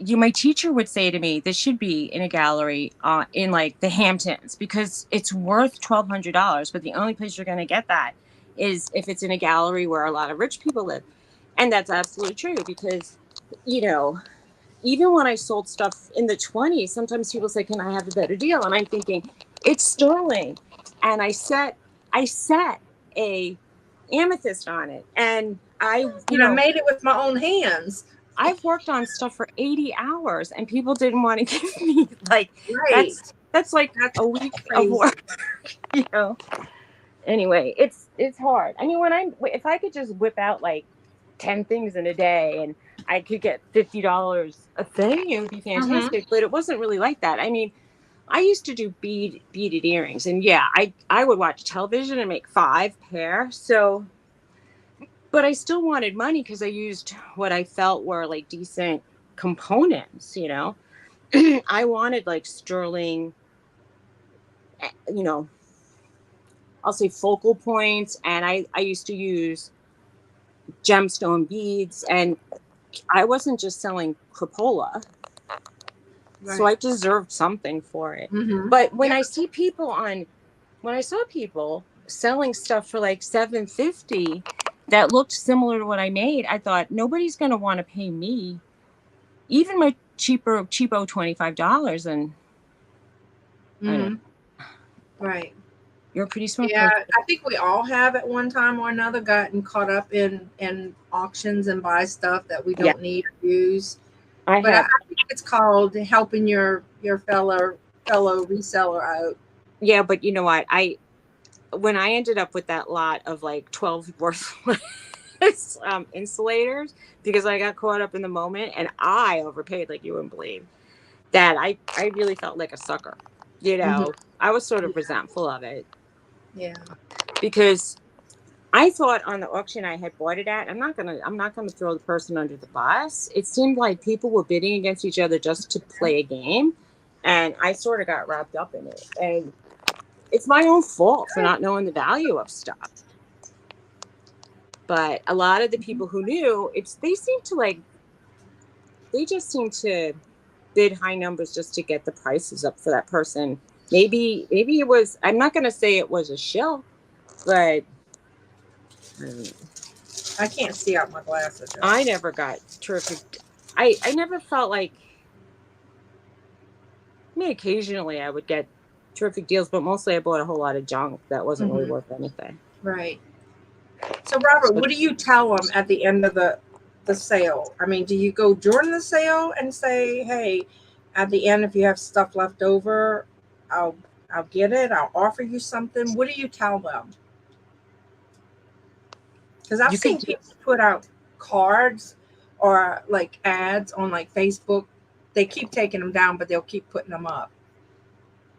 My teacher would say to me, "This should be in a gallery in like the Hamptons because it's worth $1,200, but the only place you're going to get that is if it's in a gallery where a lot of rich people live." And that's absolutely true because, even when I sold stuff in the 20s, sometimes people say, "Can I have a better deal?" And I'm thinking, it's sterling. And I set a amethyst on it. And I made it with my own hands. I've worked on stuff for 80 hours and people didn't want to give me like, right. that's like a week crazy. Of work, Anyway, it's hard. I mean, if I could just whip out like 10 things in a day and I could get $50 a thing, it would be fantastic. But it wasn't really like that. I mean, I used to do beaded earrings, and yeah, I would watch television and make 5 pair. So, but I still wanted money because I used what I felt were like decent components, I wanted like sterling, I'll say focal points, and I used to use gemstone beads, and I wasn't just selling crapola. So I deserved something for it. Mm-hmm. But when I see people when I saw people selling stuff for like $750 that looked similar to what I made, I thought nobody's going to want to pay me even my cheapo $25. And I don't know. Right. You're a pretty smart Yeah, person. I think we all have at one time or another gotten caught up in auctions and buy stuff that we Yeah, don't need or use. I But I have. think it's called helping your fellow reseller out. Yeah, but you know what? When I ended up with that lot of like 12 worthless insulators, because I got caught up in the moment and I overpaid like you wouldn't believe, that I really felt like a sucker. You Mm-hmm. know, I was sort of resentful of it Yeah. because I thought on the auction I had bought it at, I'm not gonna throw the person under the bus. It seemed like people were bidding against each other just to play a game, and I sort of got wrapped up in it. And it's my own fault for not knowing the value of stuff. But a lot of the people who knew, they just seem to bid high numbers just to get the prices up for that person. Maybe it was, I'm not gonna say it was a shill, but I can't see out my glasses. I never got terrific. I never felt like, I mean, occasionally I would get terrific deals, but mostly I bought a whole lot of junk that wasn't really worth anything. Right. So, Robert, what do you tell them at the end of the sale? I mean, do you go during the sale and say, "Hey, at the end, if you have stuff left over, I'll I'll get it. I'll offer you something." What do you tell them? Because I've You could seen do, people put out cards or like ads on like Facebook. They keep taking them down, but they'll keep putting them up.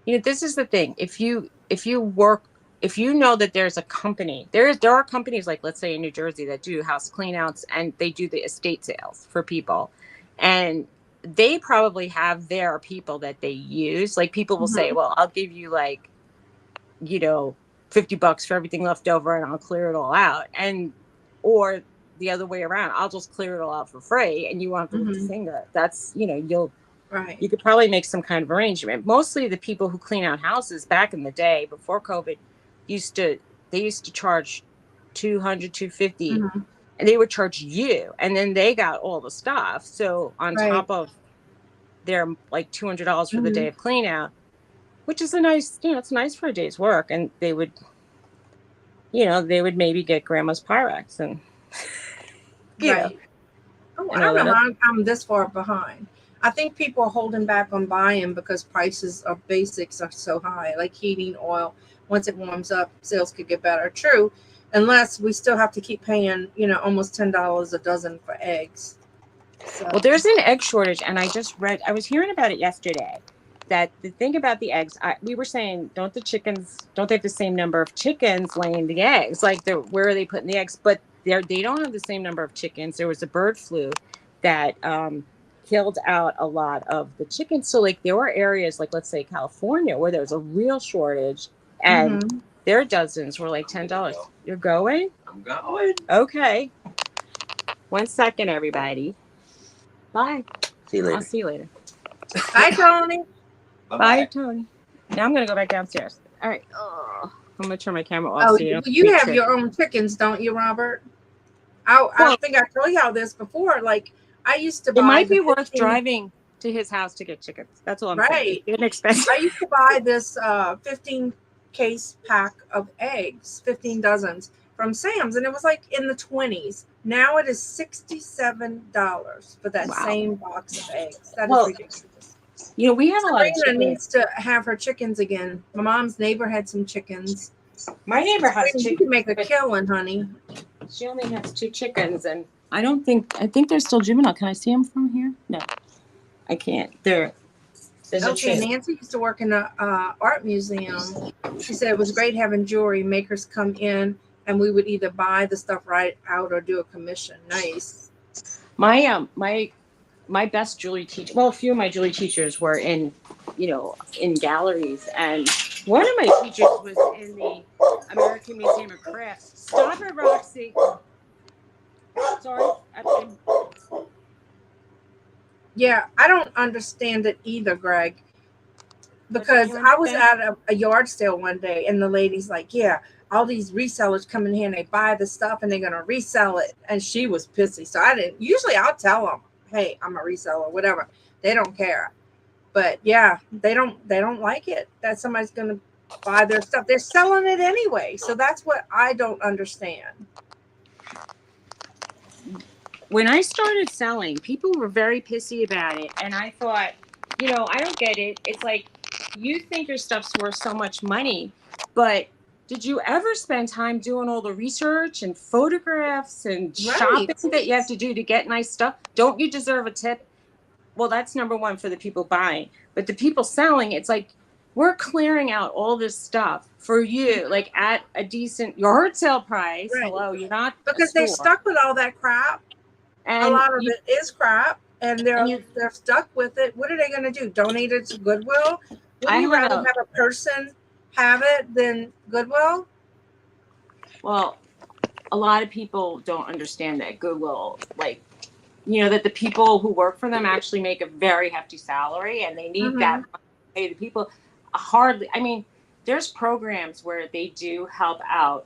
this is the thing. If you know that there's a company, there are companies like, let's say in New Jersey, that do house cleanouts and they do the estate sales for people. And they probably have their people that they use. Like people will say, Mm-hmm. well, I'll give you like, you know, $50 for everything left over and I'll clear it all out. And, or the other way around, I'll just clear it all out for free and you won't have to lift a Mm-hmm. finger. That's, Right. you could probably make some kind of arrangement. Mostly the people who clean out houses back in the day before COVID they used to charge 200, 250, Mm-hmm. and they would charge you. And then they got all the stuff. So on Right. top of their like $200 for the Mm-hmm. day of clean out, which is a nice, it's nice for a day's work. And they would maybe get grandma's Pyrex and, you know, Right. Oh, and I all that. remember I'm this far behind. I think people are holding back on buying because prices of basics are so high, like heating oil. Once it warms up, sales could get better. True, unless we still have to keep paying, almost $10 a dozen for eggs. So, Well, there's an egg shortage, and I was hearing about it yesterday. That the thing about the eggs, we were saying, don't they have the same number of chickens laying the eggs? Like, where are they putting the eggs? But they don't have the same number of chickens. There was a bird flu that killed out a lot of the chickens. So, like, there were areas, like, let's say California, where there was a real shortage, and mm-hmm. their dozens were like $10. You're going? I'm going. Okay. 1 second, everybody. Bye. See you I'll later. see you later. Hi, Tony. Bye, Tony. Now I'm gonna go back downstairs. All right. Oh, I'm gonna turn my camera off Oh, so you don't you be have tripped. your own chickens, don't you, Robert? I Well, think I told y'all this before. Like, I used to it buy might the be worth 15. driving to his house to get chickens. That's all I'm saying. Right. It's inexpensive. I used to buy this 15 case pack of eggs, 15 dozens from Sam's, and it was like in the 20s. Now it is $67 for that Wow. same box of eggs. That is Well, ridiculous. we have a lot of Sabrina chickens. needs to have her chickens again. My mom's neighbor had some chickens. My neighbor has You chickens. can make a killing, honey. She only has 2 chickens, and I think they're still juvenile. Can I see them from here? No, I can't. There's a Okay, chick. Nancy used to work in the art museum. She said it was great having jewelry makers come in, and we would either buy the stuff right out or do a commission. Nice. My best jewelry teacher. Well, a few of my jewelry teachers were in galleries, and one of my teachers was in the American Museum of Crafts. Stop it, Roxy. Sorry. Yeah, I don't understand it either, Greg. But don't Because you I was understand? at a yard sale one day, and the lady's like, "Yeah, all these resellers come in here and they buy the stuff and they're gonna resell it." And she was pissy, so I didn't. Usually, I'll tell them, "Hey, I'm a reseller, whatever." They don't care, but yeah, they don't. They don't like it that somebody's gonna buy their stuff. They're selling it anyway, so that's what I don't understand. When I started selling, people were very pissy about it. And I thought, I don't get it. It's like, you think your stuff's worth so much money, but did you ever spend time doing all the research and photographs and shopping Right, that you have to do to get nice stuff? Don't you deserve a tip? Well, that's number one for the people buying. But the people selling, it's like, we're clearing out all this stuff for you, like at a decent yard sale price. right. Hello, you're not a Because they're store. stuck with all that crap. A And lot of it is crap, and you they're stuck with it. What are they going to do? Donate it to Goodwill? I Wouldn't you have rather a have a person have it than Goodwill? Well, a lot of people don't understand that Goodwill, like, that the people who work for them actually make a very hefty salary, and they need that Mm-hmm. money to pay the people. Hardly, I mean, there's programs where they do help out.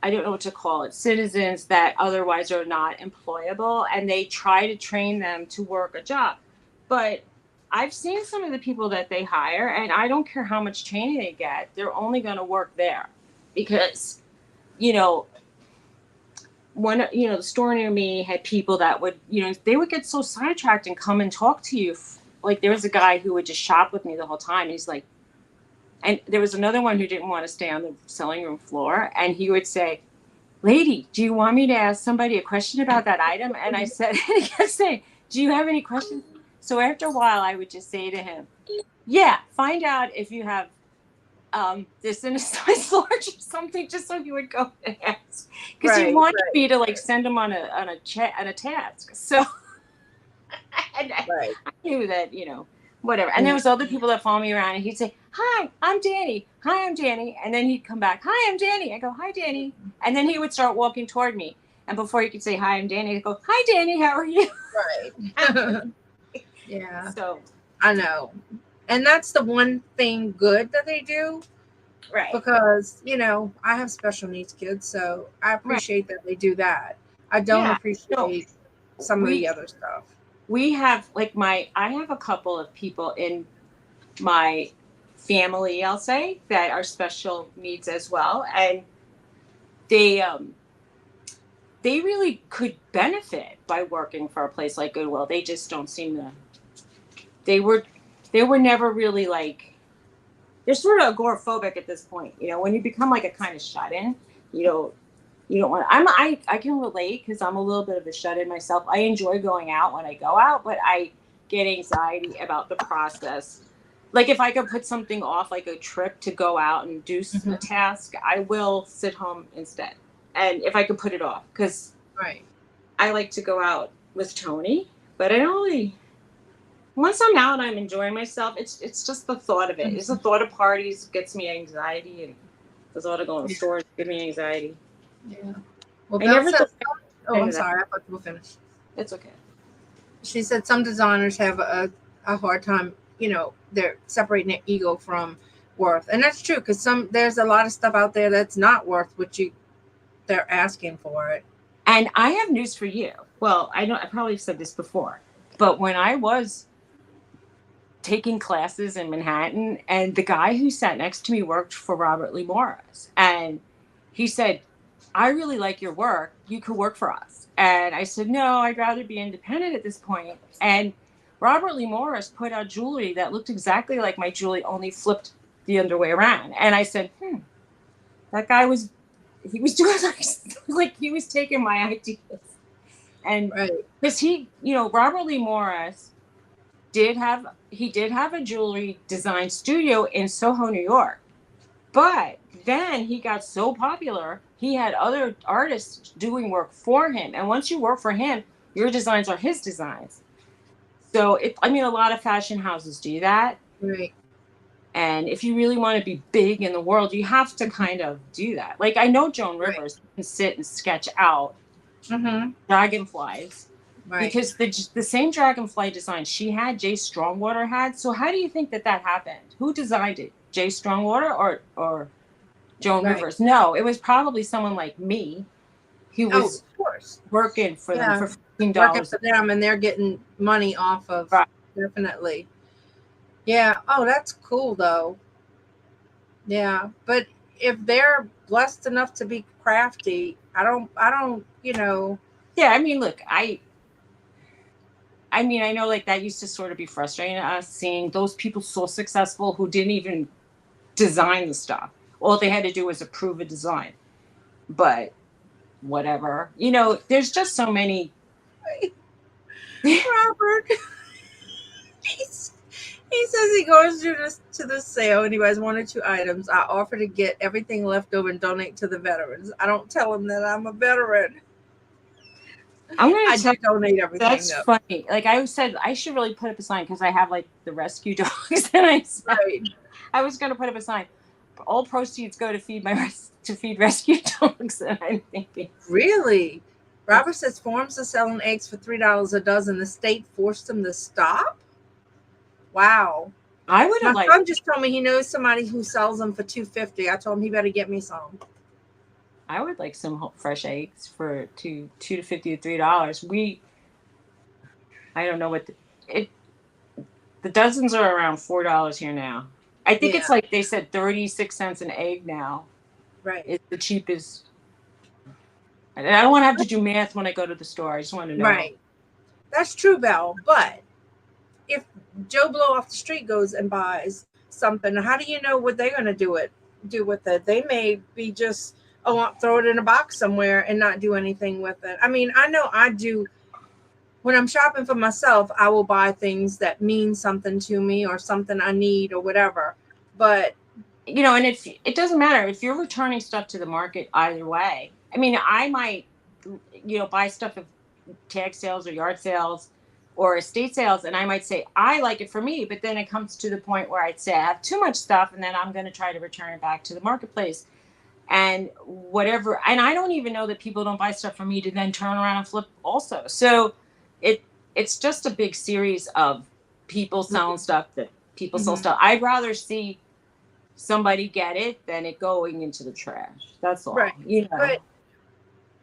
I don't know what to call it, citizens that otherwise are not employable, and they try to train them to work a job. But I've seen some of the people that they hire, and I don't care how much training they get, they're only going to work there because, you know, the store near me had people that would, they would get so sidetracked and come and talk to you. Like, there was a guy who would just shop with me the whole time. He's like, and there was another one who didn't want to stay on the selling room floor, and he would say, "Lady, do you want me to ask somebody a question about that item?" And I said, and he kept saying, "Do you have any questions?" So after a while, I would just say to him, "Yeah, find out if you have this in a size large or something," just so he would go and ask, because he Right, wanted right, me to like send him on a task. So and I right. knew that, whatever. And there Yeah, was other people that follow me around, and he'd say, "Hi, I'm Danny. Hi, I'm Danny." And then he'd come back, "Hi, I'm Danny." I go, "Hi, Danny." And then he would start walking toward me. And before he could say, "Hi, I'm Danny," I'd go, "Hi, Danny, how are you?" right. Yeah, So, I know. And that's the one thing good that they do, right, because, I have special needs kids, so I right. appreciate that they do that. I don't Yeah. No, appreciate some of the we other stuff. we have like I have a couple of people in my family, I'll say, that are special needs as well. And they they really could benefit by working for a place like Goodwill. They just don't seem to. They were, they were never really like. They're sort of agoraphobic at this point. When you become like a kind of shut in, you don't. You don't want. I can relate because I'm a little bit of a shut in myself. I enjoy going out when I go out, but I get anxiety about the process. Like, if I could put something off, like a trip to go out and do a Hmm. task, I will sit home instead. And if I could put it off, because Right. I like to go out with Tony, but I don't really. Once I'm out, I'm enjoying myself. It's just the thought of it. It's the Mhm. thought of parties gets me anxiety, and the thought of going to Yeah. stores gives me anxiety. Yeah. Well, I Belle never thought says, oh, I'm into that. sorry. I thought you were finished. It's okay. She said some designers have a hard time, they're separating their ego from worth. And that's true, because there's a lot of stuff out there that's not worth what they're asking for it. And I have news for you. Well, I probably said this before, but when I was taking classes in Manhattan, and the guy who sat next to me worked for Robert Lee Morris, and he said, "I really like your work. You could work for us." And I said, "No, I'd rather be independent at this point." And Robert Lee Morris put out jewelry that looked exactly like my jewelry, only flipped the other way around. And I said, that guy he was doing like he was taking my ideas. And Right. because Robert Lee Morris did have a jewelry design studio in Soho, New York. But then he got so popular, he had other artists doing work for him. And once you work for him, your designs are his designs. So a lot of fashion houses do that. Right. And if you really want to be big in the world, you have to kind of do that. Like, I know Joan Right. Rivers can sit and sketch out Mm-hmm. dragonflies, Because the same dragonfly design she had, Jay Strongwater had. So how do you think that happened? Who designed it? Jay Strongwater or Joan Rivers? No, it was probably someone like me who was of course working for them for $15. Working for them, and they're getting money off of definitely. Yeah. Oh, that's cool though. Yeah, but if they're blessed enough to be crafty, I don't, Yeah, I mean, look, I know like that used to sort of be frustrating to us seeing those people so successful who didn't even design the stuff. All they had to do was approve a design. But whatever. There's just so many. Robert, he says he goes to the sale and he buys 1 or 2 items. I offer to get everything left over and donate to the veterans. I don't tell him that I'm a veteran. I'm going to donate everything. That's funny. Like I said, I should really put up a sign because I have like the rescue dogs, and I was going to put up a sign. All proceeds go to feed rescue dogs, and I'm thinking, really? Robert says farms are selling eggs for $3 a dozen. The state forced them to stop. Wow. I would have. My son just told me he knows somebody who sells them for $2.50. I told him he better get me some. I would like some fresh eggs for $2 to $50 to $3. I don't know what the dozens are around $4 here now. I think it's like they said 36 cents an egg now. Right. It's the cheapest. And I don't want to have to do math when I go to the store. I just want to know. Right. That's true, Belle. But if Joe Blow off the street goes and buys something, how do you know what they're going to do with it? They may be just, throw it in a box somewhere and not do anything with it. I mean, I know I do. When I'm shopping for myself, I will buy things that mean something to me or something I need or whatever. But and it doesn't matter if you're returning stuff to the market either way. I mean, I might, buy stuff at tag sales or yard sales or estate sales, and I might say I like it for me, but then it comes to the point where I'd say I have too much stuff, and then I'm going to try to return it back to the marketplace. And whatever, and I don't even know that people don't buy stuff from me to then turn around and flip also. So it's just a big series of people selling stuff that people sell stuff. I'd rather see somebody get it than it going into the trash. That's all. Right. But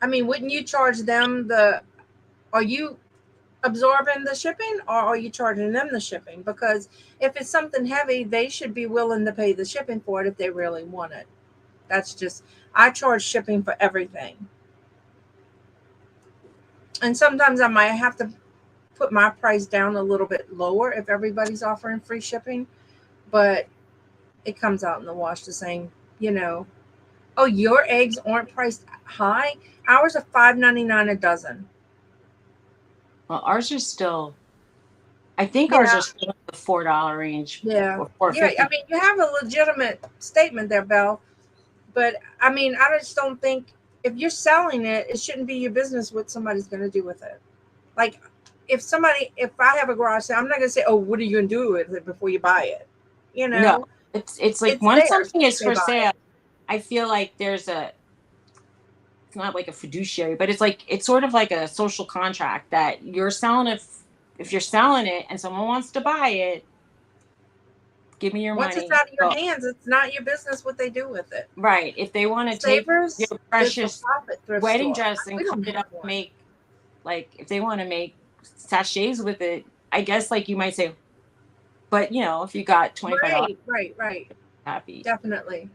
I mean, wouldn't you charge them are you absorbing the shipping or are you charging them the shipping? Because if it's something heavy, they should be willing to pay the shipping for it if they really want it. That's just, I charge shipping for everything. And sometimes I might have to put my price down a little bit lower if everybody's offering free shipping. But it comes out in the wash the same, Oh, your eggs aren't priced high? Ours are $5.99 a dozen. Well, ours are still, I think ours are still in the $4 range. Yeah. Yeah, I mean, you have a legitimate statement there, Belle. But I mean, I just don't think if you're selling it, it shouldn't be your business what somebody's going to do with it. Like if I have a garage sale, I'm not going to say, oh, what are you going to do with it before you buy it? No, it's like once something is for sale, I feel like it's not like a fiduciary, but it's sort of like a social contract that you're selling it. If you're selling it and someone wants to buy it, give me your money. Once it's out of your hands, it's not your business what they do with it. Right. If they want to take your precious wedding dress and cut it up, if they want to make sachets with it, I guess you might say, but if you got $25. Right. Happy. Definitely.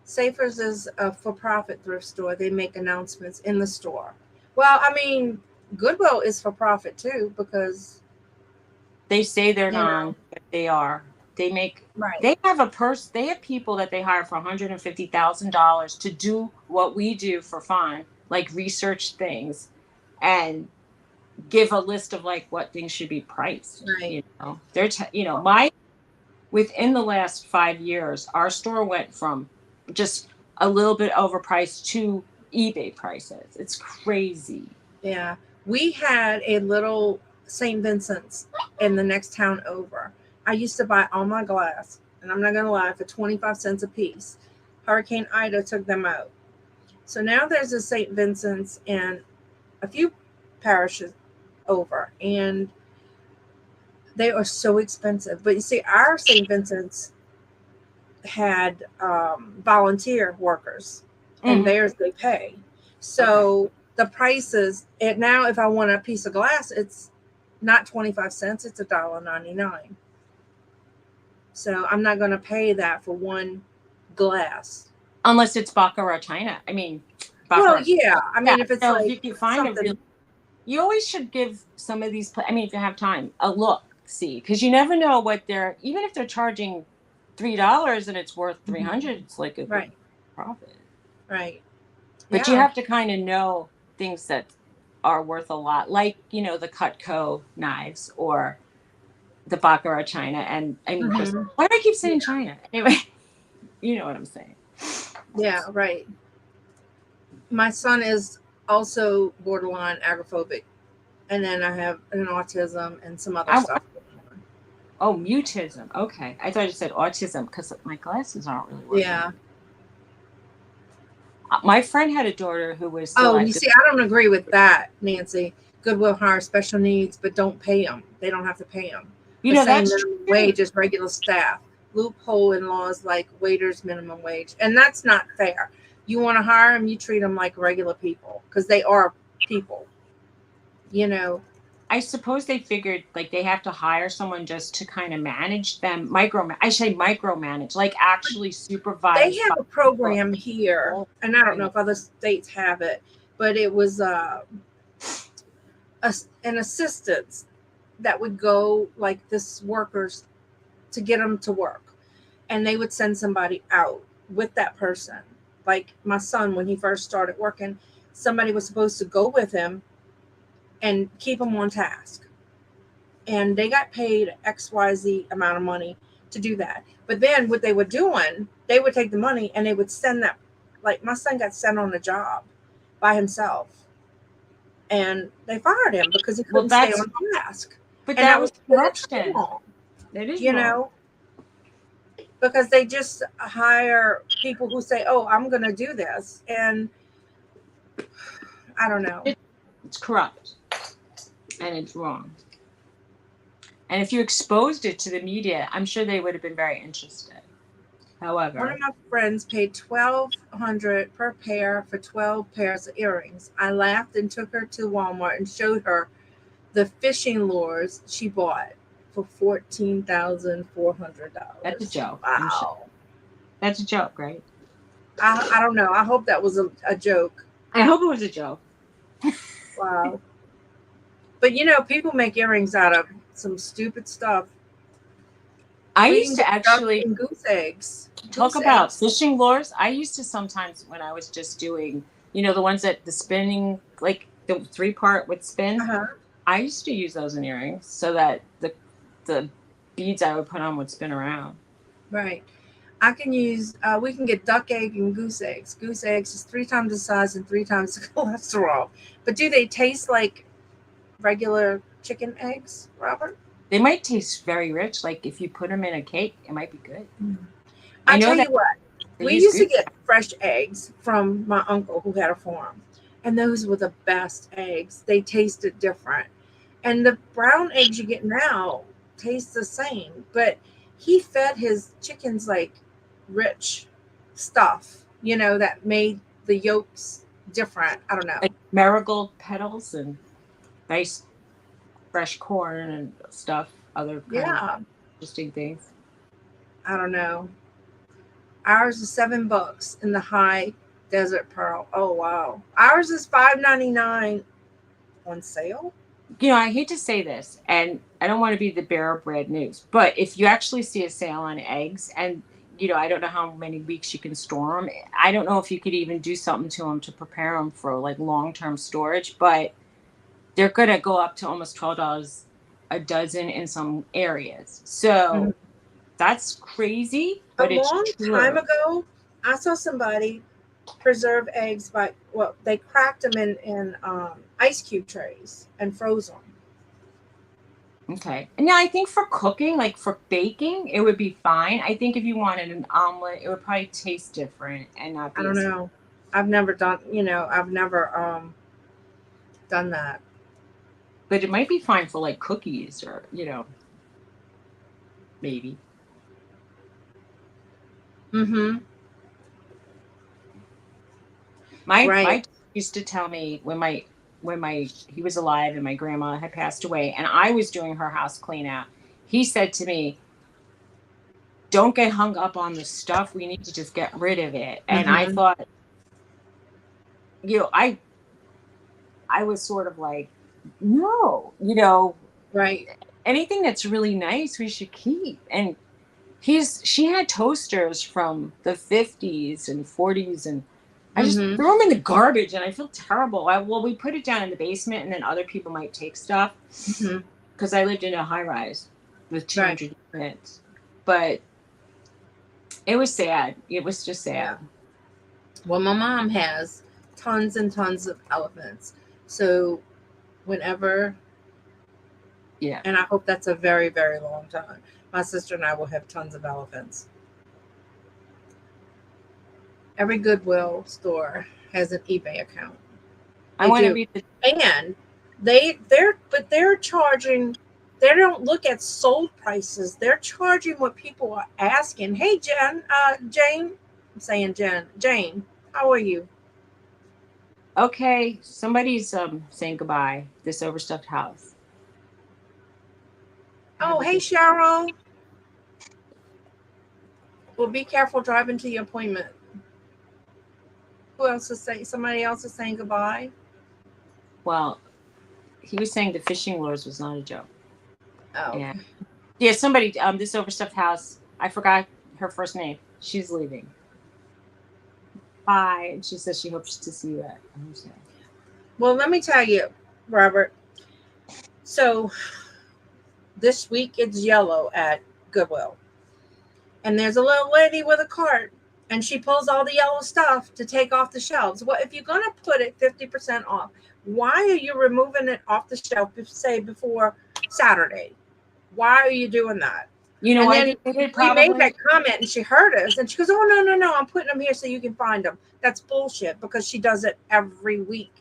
Safers is a for-profit thrift store. They make announcements in the store. Well, I mean, Goodwill is for profit too because they say they're not, but they are. They make they have people that they hire for $150,000 to do what we do for fun, like research things and give a list of what things should be priced. Right. They're within the last 5 years, our store went from just a little bit overpriced to eBay prices. It's crazy. Yeah. We had a little St. Vincent's in the next town over. I used to buy all my glass, and I'm not going to lie, for 25 cents a piece. Hurricane Ida took them out. So now there's a St. Vincent's in a few parishes over, and they are so expensive. But you see, our St. Vincent's had volunteer workers, and theirs they pay. So the prices, and now if I want a piece of glass, it's not 25 cents, it's $1.99. So I'm not going to pay that for one glass. Unless it's Baccarat China. I mean, Well, Baccarat. yeah. I mean, if it's So like if you can find a real, you always should give some of these, I mean, if you have time, a look, see, because you never know what they're, even if they're charging $3 and it's worth 300, it's like a good profit. Right. But you have to kind of know things that are worth a lot, like, you know, the Cutco knives or the Baccarat China. And I mean, why do I keep saying China? Anyway, you know what I'm saying. Yeah, right. My son is also borderline agoraphobic. And then I have an autism and some other stuff. Oh, mutism. Okay. I thought you said autism because my glasses aren't really working. Yeah. My friend had a daughter who was. You see, I don't agree with that, Nancy. Goodwill hires special needs, but don't pay them. They don't have to pay them. You know, that's minimum wage as regular staff. Loophole in laws like waiters minimum wage, and that's not fair. You want to hire them, you treat them like regular people because they are people. You know. I suppose they figured like they have to hire someone just to kind of manage them, micromanage, like actually supervise. They have a program here, and I don't know if other states have it, but it was an assistance that would go like this workers to get them to work, and they would send somebody out with that person. Like my son, when he first started working, somebody was supposed to go with him and keep him on task, and they got paid XYZ amount of money to do that. But then what they were doing, they would take the money and they would send that, like my son got sent on a job by himself, and they fired him because he couldn't stay on task. But that was corruption. That is, you know, because they just hire people who say, "Oh, I'm going to do this," and I don't know. It's corrupt, and it's wrong. And if you exposed it to the media, I'm sure they would have been very interested. However, one of my friends paid $1,200 per pair for 12 pairs of earrings. I laughed and took her to Walmart and showed her the fishing lures she bought for $14,400. That's a joke. Wow. Sure. That's a joke, right? I don't know. I hope that was a joke. I hope it was a joke. Wow. But you know, people make earrings out of some stupid stuff. I used to actually goose eggs. Talk about fishing lures. I used to sometimes when I was just doing, you know, the ones that the spinning, like the 3-part would spin. I used to use those in earrings so that the beads I would put on would spin around. Right. I can use, we can get duck egg and goose eggs. Goose eggs is 3 times the size and 3 times the cholesterol. But do they taste like regular chicken eggs, Robert? They might taste very rich. Like if you put them in a cake, it might be good. I tell you what, we used to get fresh eggs from my uncle who had a farm. And those were the best eggs. They tasted different. And the brown eggs you get now taste the same. But he fed his chickens like rich stuff, you know, that made the yolks different. I don't know. Like marigold petals and nice fresh corn and stuff. Other kind of interesting things. I don't know. Ours is $7 in the high desert pearl. Oh wow. Ours is $5.99 on sale. You know, I hate to say this, and I don't want to be the bearer of bad news, but if you actually see a sale on eggs, and you know, I don't know how many weeks you can store them. I don't know if you could even do something to them to prepare them for like long-term storage, but they're going to go up to almost $12 a dozen in some areas. So that's crazy. But a long time ago, I saw somebody preserve eggs by, well, they cracked them in ice cube trays and froze them. Okay. And now I think for cooking, like for baking, it would be fine. I think if you wanted an omelet, it would probably taste different and not be. I don't know. I've never done, you know, I've never done that. but it might be fine for like cookies or, maybe. Mm-hmm. My Right. dad used to tell me when he was alive and my grandma had passed away and I was doing her house clean out. He said to me, "Don't get hung up on the stuff. We need to just get rid of it." And I Mm-hmm. thought, I was sort of like, no, Right. anything that's really nice we should keep. And she had toasters from the 50s and 40s, and I just Mm-hmm. threw them in the garbage and I feel terrible. We put it down in the basement and then other people might take stuff Mm-hmm. because I lived in a high rise with Right. 200 units. But it was sad. It was just Yeah. sad. Well, my mom has tons and tons of elephants. So whenever, Yeah. and I hope that's a very, very long time, my sister and I will have tons of elephants. Every Goodwill store has an eBay account. I They want to do. read the. And they're charging, they don't look at sold prices. They're charging what people are asking. Hey Jane, I'm saying Jane, how are you? Okay, somebody's saying goodbye. This overstuffed house. Oh, Have a hey good. Cheryl. Well, be careful driving to your appointment. Who else is saying? Somebody else is saying goodbye. Well, he was saying the fishing lures was not a joke. Oh, And okay. yeah, somebody this overstuffed house. I forgot her first name. She's leaving. Bye. And she says she hopes to see you at Thursday. Well, let me tell you, Robert. So this week it's yellow at Goodwill, and there's a little lady with a cart, and she pulls all the yellow stuff to take off the shelves. Well, if you're going to put it 50% off, why are you removing it off the shelf, say, before Saturday? Why are you doing that? You know And why then they did it? we made Probably. that comment, and she heard us, and she goes, "Oh, no, I'm putting them here so you can find them." That's bullshit, because she does it every week.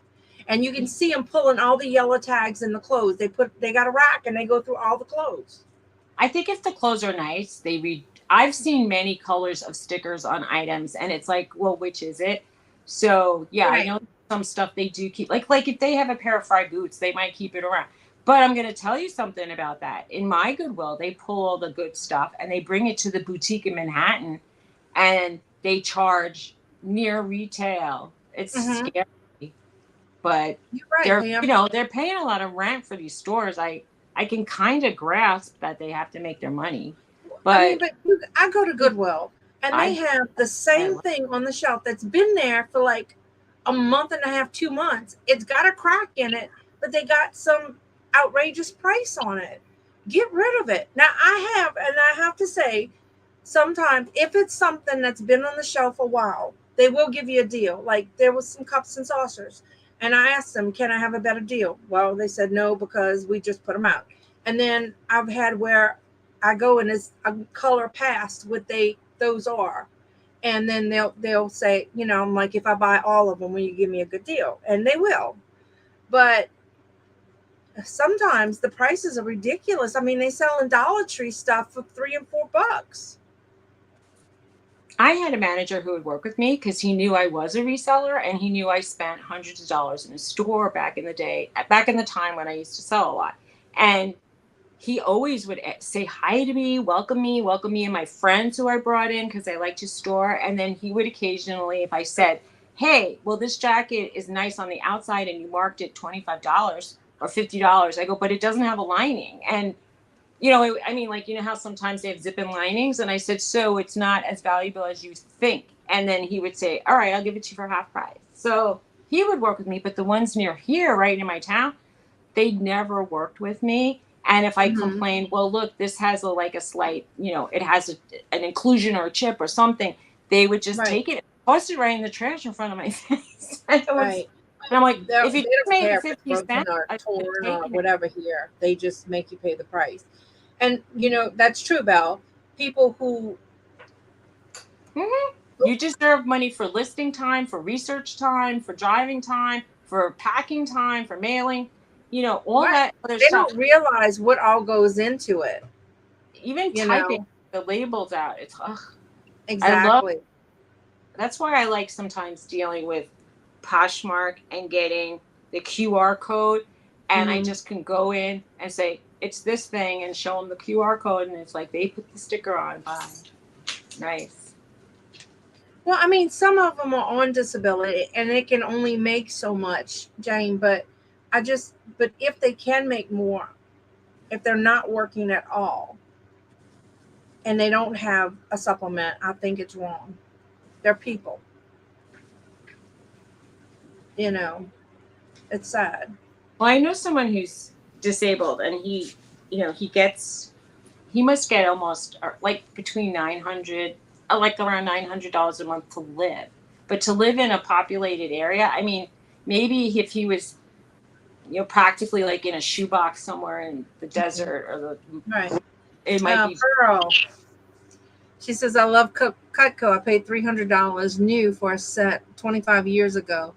And you can see them pulling all the yellow tags in the clothes. They got a rack and they go through all the clothes. I think if the clothes are nice, they read. I've seen many colors of stickers on items, and it's like, well, which is it? So yeah, I Right. know some stuff they do keep. Like if they have a pair of fried boots, they might keep it around. But I'm going to tell you something about that. In my Goodwill, they pull all the good stuff and they bring it to the boutique in Manhattan, and they charge near retail. It's Mm-hmm. scary, but You're right, Pam. they're paying a lot of rent for these stores. I can kind of grasp that they have to make their money, I mean, but but I go to Goodwill, and they I have the same thing on the shelf that's been there for like a month and a half, 2 months. It's got a crack in it, but they got some outrageous price on it. Get rid of it. Now, I have to say, sometimes if it's something that's been on the shelf a while, they will give you a deal. Like there was some cups and saucers, and I asked them, "Can I have a better deal?" Well, they said no because we just put them out. And then I've had where I go and it's a color past what those are, and then they'll say, I'm like, if I buy all of them, will you give me a good deal? And they will, but sometimes the prices are ridiculous. I mean, they sell in Dollar Tree stuff for $3 and $4. I had a manager who would work with me because he knew I was a reseller and he knew I spent hundreds of dollars in a store back in the day, back in the time when I used to sell a lot. And he always would say hi to me, welcome me and my friends who I brought in because I liked his store. And then he would occasionally, if I said, hey, well, this jacket is nice on the outside and you marked it $25 or $50, I go, but it doesn't have a lining. And I mean, like, how sometimes they have zip-in linings. And I said, so it's not as valuable as you think. And then he would say, all right, I'll give it to you for half price. So he would work with me. But the ones near here, right in my town, they never worked with me. And if I Mm-hmm. complained, well, look, this has a slight, it has an inclusion or a chip or something, they would just Right. take it and toss it right in the trash in front of my face. Right. And I'm like, They if you just don't made care it if it's 50 broken cents, or I would torn have or taken it. whatever here. They just make you pay the price. And, that's true, Belle. People who. Mm-hmm. You deserve money for listing time, for research time, for driving time, for packing time, for mailing. you know, all Right. that other They stuff. don't realize what all goes into it. Even You typing know, the labels out, it's exactly. that's why I like sometimes dealing with Poshmark and getting the QR code, and I Mhm. just can go in and say it's this thing and show them the QR code, and it's like they put the sticker on. Bye. Nice. Well, I mean, some of them are on disability and it can only make so much, Jane, but but if they can make more, if they're not working at all and they don't have a supplement, I think it's wrong. They're people, you know, it's sad. Well, I know someone who's disabled, and he must get almost like between 900, like around $900 a month to live. But to live in a populated area, I mean, maybe if he was, practically like in a shoebox somewhere in the desert Right. it might be. Pearl. She says, I love Cutco. I paid $300 new for a set 25 years ago.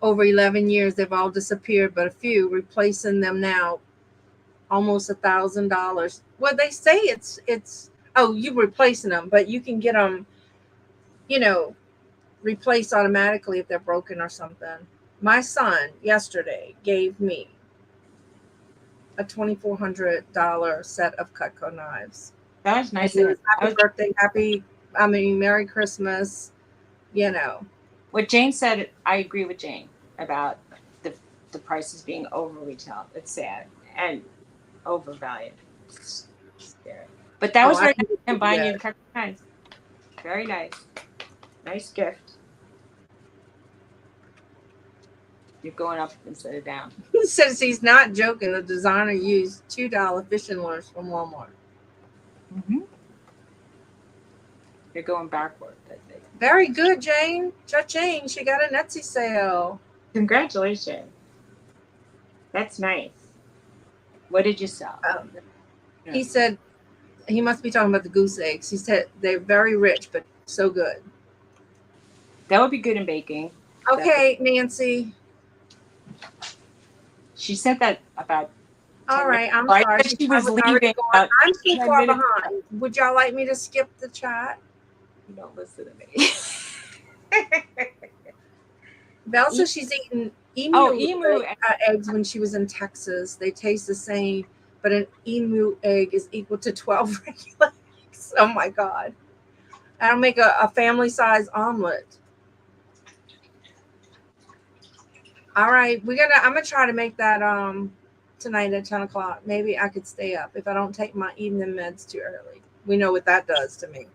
Over 11 years, they've all disappeared, but a few, replacing them now, almost $1,000. Well, they say oh, you replacing them, but you can get them, you know, replaced automatically if they're broken or something. My son yesterday gave me a $2,400 set of Cutco knives. That was nice. And it was happy birthday, Merry Christmas, you know. What Jane said, I agree with Jane about the prices being over retail. It's sad and overvalued. It's scary. But that was very nice of him buying you the Cutco knives. Very nice. Nice gift. You're going up instead of down. He says he's not joking. The designer used $2 fishing lures from Walmart. Mm-hmm. You're going backwards, I think. Very good, Jane. Cha-ching. She got an Etsy sale. Congratulations. That's nice. What did you sell? He said he must be talking about the goose eggs. He said they're very rich, but so good. That would be good in baking. Okay, Nancy. She said that about. All right, I'm sorry. She was leaving. I'm too far behind. Would y'all like me to skip the chat? You don't listen to me. Belle says she's eaten emu eggs when she was in Texas. They taste the same, but an emu egg is equal to 12 regular eggs. Oh my God. I'll make a family size omelet. All right, I'm gonna try to make that tonight at 10 o'clock. Maybe I could stay up if I don't take my evening meds too early. We know what that does to me.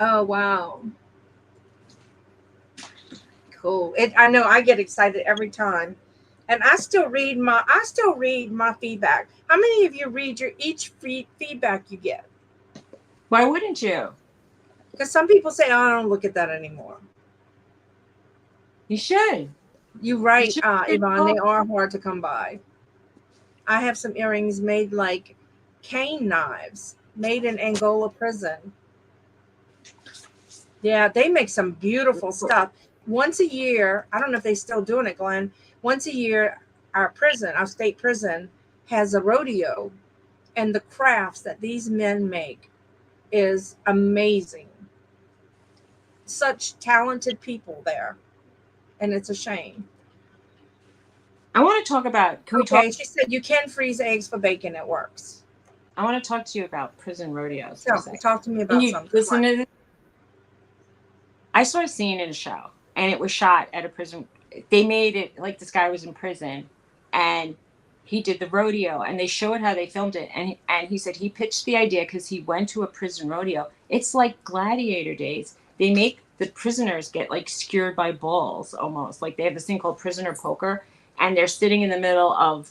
Oh wow. Cool. I know I get excited every time. And I still read my feedback. How many of you read each feedback you get? Why wouldn't you? Because some people say, oh, I don't look at that anymore. You should. You're right, Yvonne. They are hard to come by. I have some earrings made like cane knives, made in Angola prison. Yeah, they make some beautiful stuff. Once a year, I don't know if they're still doing it, Glenn. Once a year, our state prison, has a rodeo, and the crafts that these men make is amazing. Such talented people there, and it's a shame. I want to talk about. She said you can freeze eggs for bacon. It works. I want to talk to you about prison rodeos. Talk to me about something. Listen to this. I saw a scene in a show, and it was shot at a prison. They made it like this guy was in prison, and he did the rodeo, and they showed how they filmed it. And he said he pitched the idea because he went to a prison rodeo. It's like gladiator days. They make the prisoners get like skewered by bulls almost. Like they have this thing called prisoner poker, and they're sitting in the middle of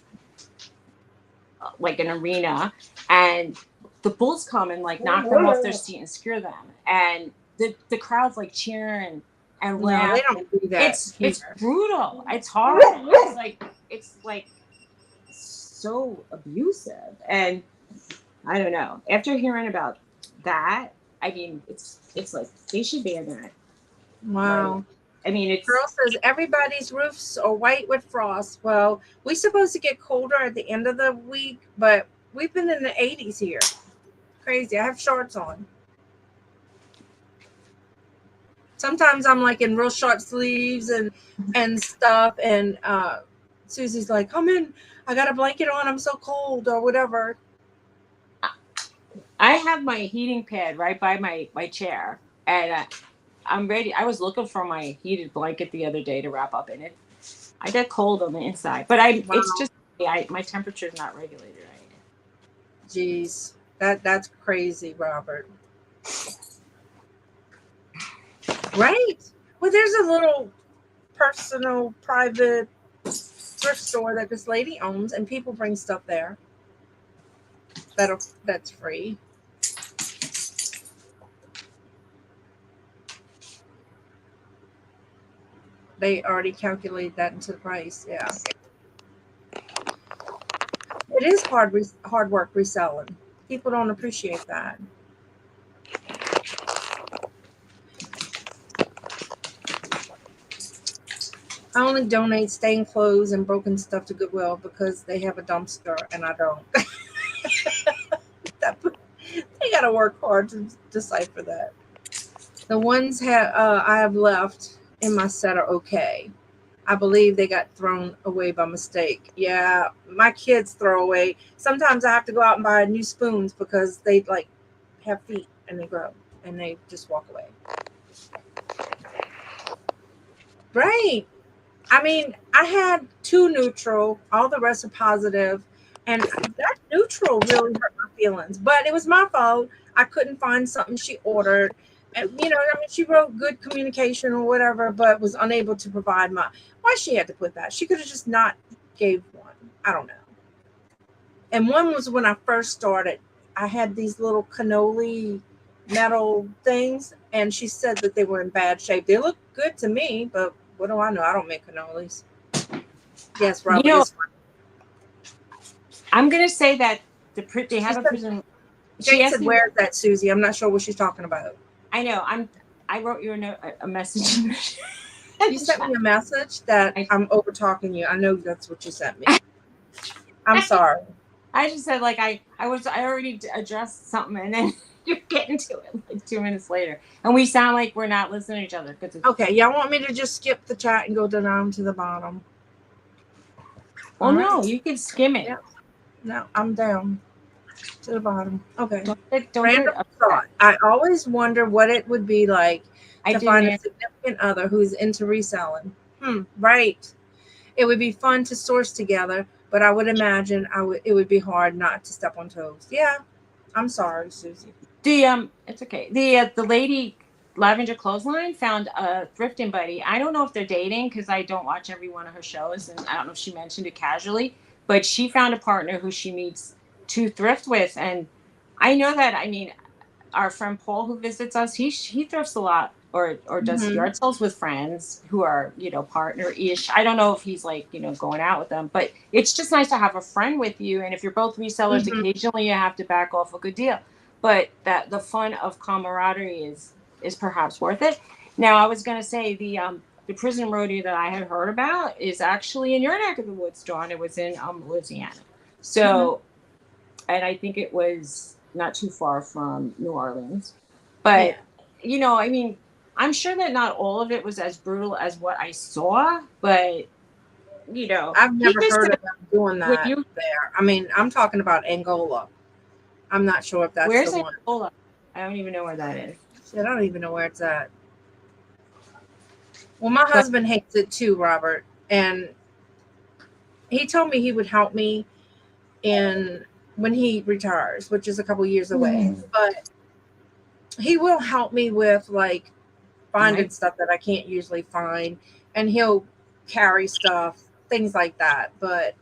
like an arena, and the bulls come and like knock them off their seat and scare them. And the crowd's like cheering and laugh. No, they don't do that. It's brutal. It's horrible. It's like so abusive. And I don't know. After hearing about that, I mean, it's like they should ban that. Wow. I mean, it's Girl says everybody's roofs are white with frost. Well, we're supposed to get colder at the end of the week, but we've been in the 80s here. Crazy. I have shorts on. Sometimes I'm like in real short sleeves and stuff, and Susie's like, "Come in. I got a blanket on. I'm so cold," or whatever. I have my heating pad right by my chair, and I'm ready. I was looking for my heated blanket the other day to wrap up in it. I get cold on the inside, but Wow. it's just my temperature is not regulated right. Jeez, that's crazy, Robert. Right. Well, there's a little personal, private thrift store that this lady owns, and people bring stuff there that's free. They already calculate that into the price. Yeah, it is hard work reselling. People don't appreciate that. I only donate stained clothes and broken stuff to Goodwill because they have a dumpster and I don't. They gotta work hard to decipher that. The ones I have left in my set are okay. I believe they got thrown away by mistake. Yeah, my kids throw away. Sometimes I have to go out and buy new spoons because they like have feet and they grow and they just walk away. Right. I mean, I had 2 neutral, all the rest are positive, and that neutral really hurt my feelings. But it was my fault. I couldn't find something she ordered. And I mean, she wrote good communication or whatever, but was unable to provide why she had to put that. She could have just not gave one. I don't know. And one was when I first started. I had these little cannoli metal things, and she said that they were in bad shape. They look good to me, but what do I know? I don't make cannolis. Yes, Robert. I'm gonna say that they have a prison. Jane said, "Where's that, Susie?" I'm not sure what she's talking about. I know. I wrote you a message. You sent me a message that I'm over talking you. I know that's what you sent me. I'm sorry. I just said I already addressed something, and then you're getting to it like 2 minutes later, and we sound like we're not listening to each other. Okay, y'all want me to just skip the chat and go down to the bottom? Well, no, you can skim it. Yeah. No, I'm down to the bottom. Okay. Don't Random thought. I always wonder what it would be like to find a significant other who's into reselling. Right. It would be fun to source together, but I would imagine it would be hard not to step on toes. Yeah. I'm sorry, Susie. It's okay. The lady Lavender Clothesline found a thrifting buddy. I don't know if they're dating because I don't watch every one of her shows, and I don't know if she mentioned it casually, but she found a partner who she meets to thrift with. And I know that, I mean, our friend Paul who visits us, he thrifts a lot or does yard sales with friends who are, partner-ish. I don't know if he's going out with them, but it's just nice to have a friend with you. And if you're both resellers, occasionally you have to back off a good deal. But that the fun of camaraderie is perhaps worth it. Now, I was going to say the prison rodeo that I had heard about is actually in your neck of the woods, Dawn. It was in Louisiana. So, and I think it was not too far from New Orleans. But, I mean, I'm sure that not all of it was as brutal as what I saw, but, I've never heard of them doing that there. I mean, I'm talking about Angola. I'm not sure if that's Where's the one. Angola? I don't even know where that is. Shit, I don't even know where it's at. Well, my husband hates it too, Robert. And he told me he would help me when he retires, which is a couple years away. But he will help me with finding stuff that I can't usually find. And he'll carry stuff, things like that. But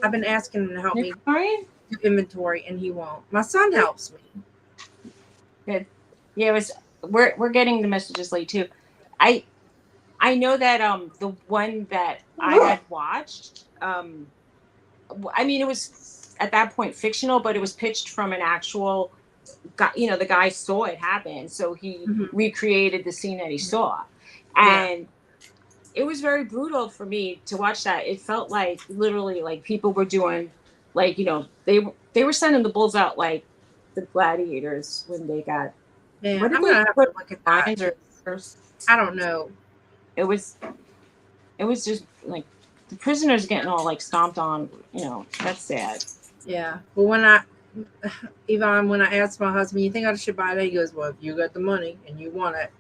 I've been asking him to help me do inventory, and he won't. My son helps me. Good. Yeah, we're getting the messages late too. I know that the one that I had watched, I mean, it was at that point fictional, but it was pitched from an actual guy. The guy saw it happen, so he recreated the scene that he saw. And very brutal for me to watch that. It felt like literally like people were doing, like, they were sending the bulls out like the gladiators when they got, Yeah, what did I'm they gonna have put, to look at that. lions or 'Cause I don't know. it was just like the prisoners getting all like stomped on. That's sad. Yeah, but Yvonne, when I asked my husband, "You think I should buy that?" He goes, "Well, if you got the money and you want it,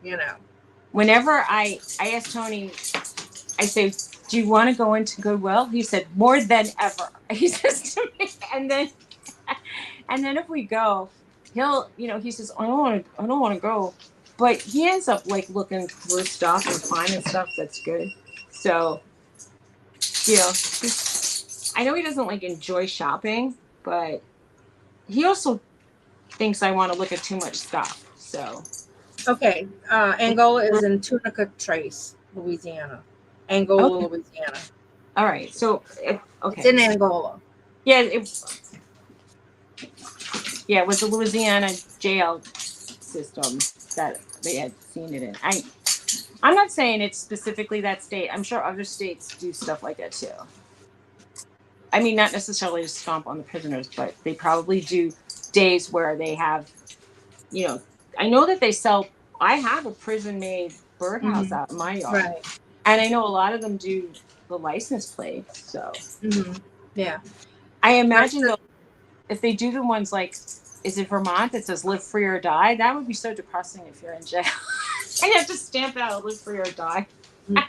you know." Whenever I asked Tony, I say, "Do you want to go into Goodwill?" He said, "More than ever." He says to me, and then if we go, he says, I don't want to go, but he ends up like looking through stuff and finding stuff that's good. So, I know he doesn't like enjoy shopping, but he also thinks I want to look at too much stuff. So, Okay, Angola is in Tunica Trace, Louisiana. Angola, okay, Louisiana. all right. So, It's in Angola. yeah, it was the Louisiana jail system that they had seen it in. I'm not saying it's specifically that state. I'm sure other states do stuff like that too. I mean, not necessarily to stomp on the prisoners, but they probably do days where they have, I know that they sell, I have a prison made birdhouse Mm-hmm. out in my yard. Right. And I know a lot of them do the license plates. So Mm-hmm. Yeah. I imagine though, if they do the ones like, is it Vermont that says live free or die? That would be so depressing if you're in jail. I have to stamp out live free or die. Wow.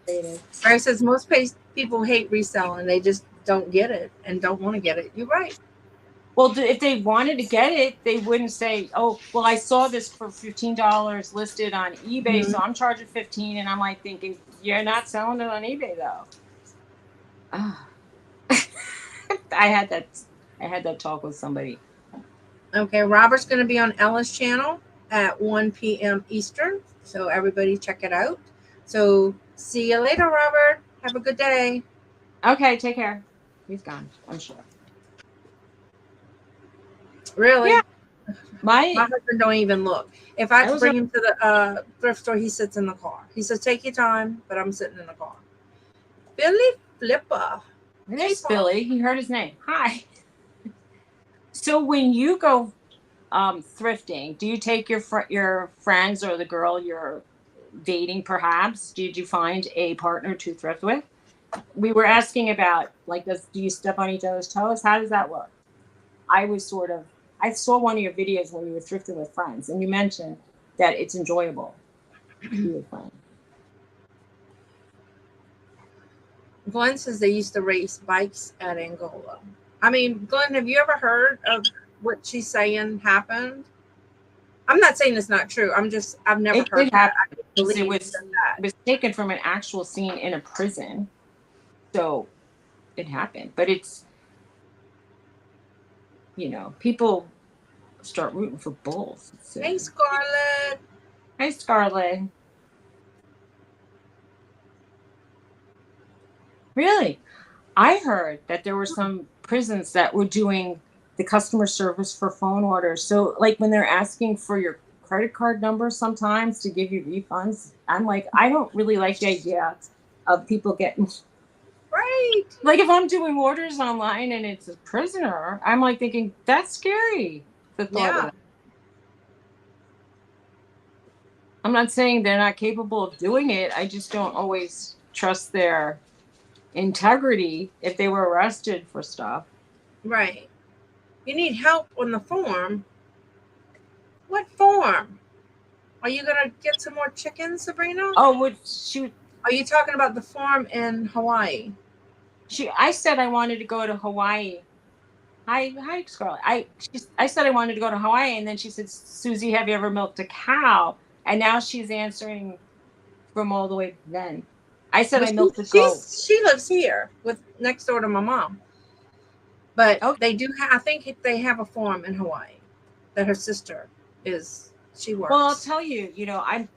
Incorporated. Right, says most people hate reselling. They just don't get it and don't want to get it. You're right. Well, if they wanted to get it, they wouldn't say, "Oh, well, I saw this for $15 listed on eBay, so Mm-hmm. I'm charging 15." And I'm like thinking, "You're not selling it on eBay, though." I had that talk with somebody. Okay, Robert's going to be on Ella's channel at 1 p.m. Eastern. So everybody check it out. So see you later, Robert. Have a good day. Okay, take care. He's gone, I'm sure. Really? Yeah. My husband don't even look. If I bring him to the thrift store, he sits in the car. He says, "Take your time," but I'm sitting in the car. Billy Flipper. There's Billy. He heard his name. Hi. So when you go thrifting, do you take your friends or the girl you're dating, perhaps? Did you find a partner to thrift with? We were asking about, like, do you step on each other's toes? How does that work? I saw one of your videos where you were thrifting with friends, and you mentioned that it's enjoyable to be with friends. Glenn says they used to race bikes at Angola. I mean, Glenn, have you ever heard of what she's saying happened? I'm not saying it's not true. I've never heard Did that. happen. It was taken from an actual scene in a prison. So it happened. But it's, people start rooting for bulls. So. Hey, Scarlett. Hi, Scarlett. Really? I heard that there were some prisons that were doing the customer service for phone orders. So, like, when they're asking for your credit card number sometimes to give you refunds, I'm like, I don't really like the idea of people getting... Right. Like, if I'm doing orders online and it's a prisoner, I'm like thinking, that's scary. The thought of that. I'm not saying they're not capable of doing it. I just don't always trust their integrity if they were arrested for stuff. Right. You need help on the farm. What farm? Are you gonna get some more chickens, Sabrina? Oh, shoot. Are you talking about the farm in Hawaii? I said I wanted to go to Hawaii. Hi, Scarlett. I said I wanted to go to Hawaii, and then she said, "Suzy, have you ever milked a cow?" And now she's answering from all the way then. I said I milked a goat. She lives here next door to my mom. But they do I think they have a farm in Hawaii that her sister she works. Well, I'll tell you,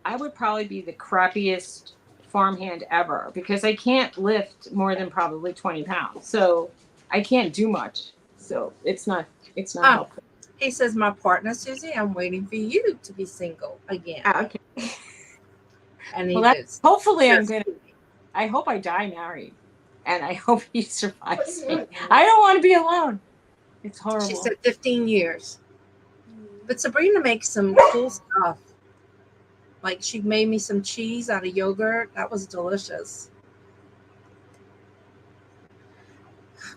I would probably be the crappiest farmhand ever because I can't lift more than probably 20 pounds. So I can't do much. So it's not helpful. He says, "My partner, Suzy, I'm waiting for you to be single again." Okay. And he Well, is. hopefully I'm just- gonna. I hope I die married, and I hope he survives me. I don't want to be alone. It's horrible. She said 15 years. But Sabrina makes some cool stuff. Like she made me some cheese out of yogurt. That was delicious.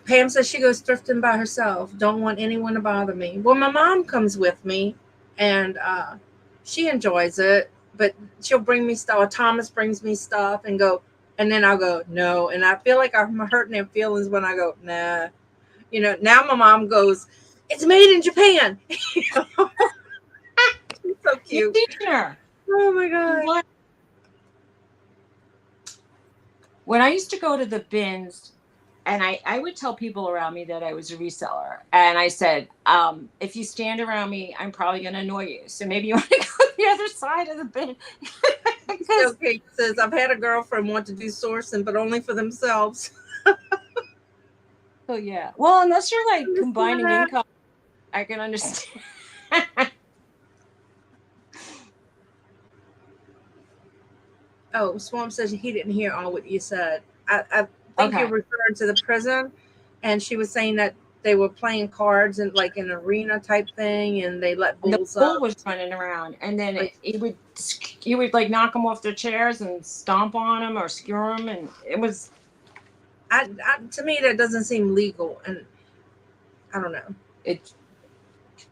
Pam says she goes thrifting by herself. Don't want anyone to bother me. Well, my mom comes with me, and she enjoys it. But she'll bring me stuff. Or Thomas brings me stuff, and go, and then I'll go no. And I feel like I'm hurting their feelings when I go nah. You know. Now my mom goes, it's made in Japan. She's so You're cute. teaching her. Oh my god. When I used to go to the bins, and I would tell people around me that I was a reseller. And I said, if you stand around me, I'm probably going to annoy you. So maybe you want to go to the other side of the bin. Okay, says I've had a girlfriend want to do sourcing, but only for themselves. Oh, yeah. Well, unless you're like combining income, I can understand. Oh, Swamp says he didn't hear all what you said. I think Okay. you're referring to the prison, and she was saying that they were playing cards and like an arena type thing, and they let bulls The bull up. was running around, and then he would like knock them off their chairs and stomp on them or skewer them, and it was. To me, that doesn't seem legal, and I don't know.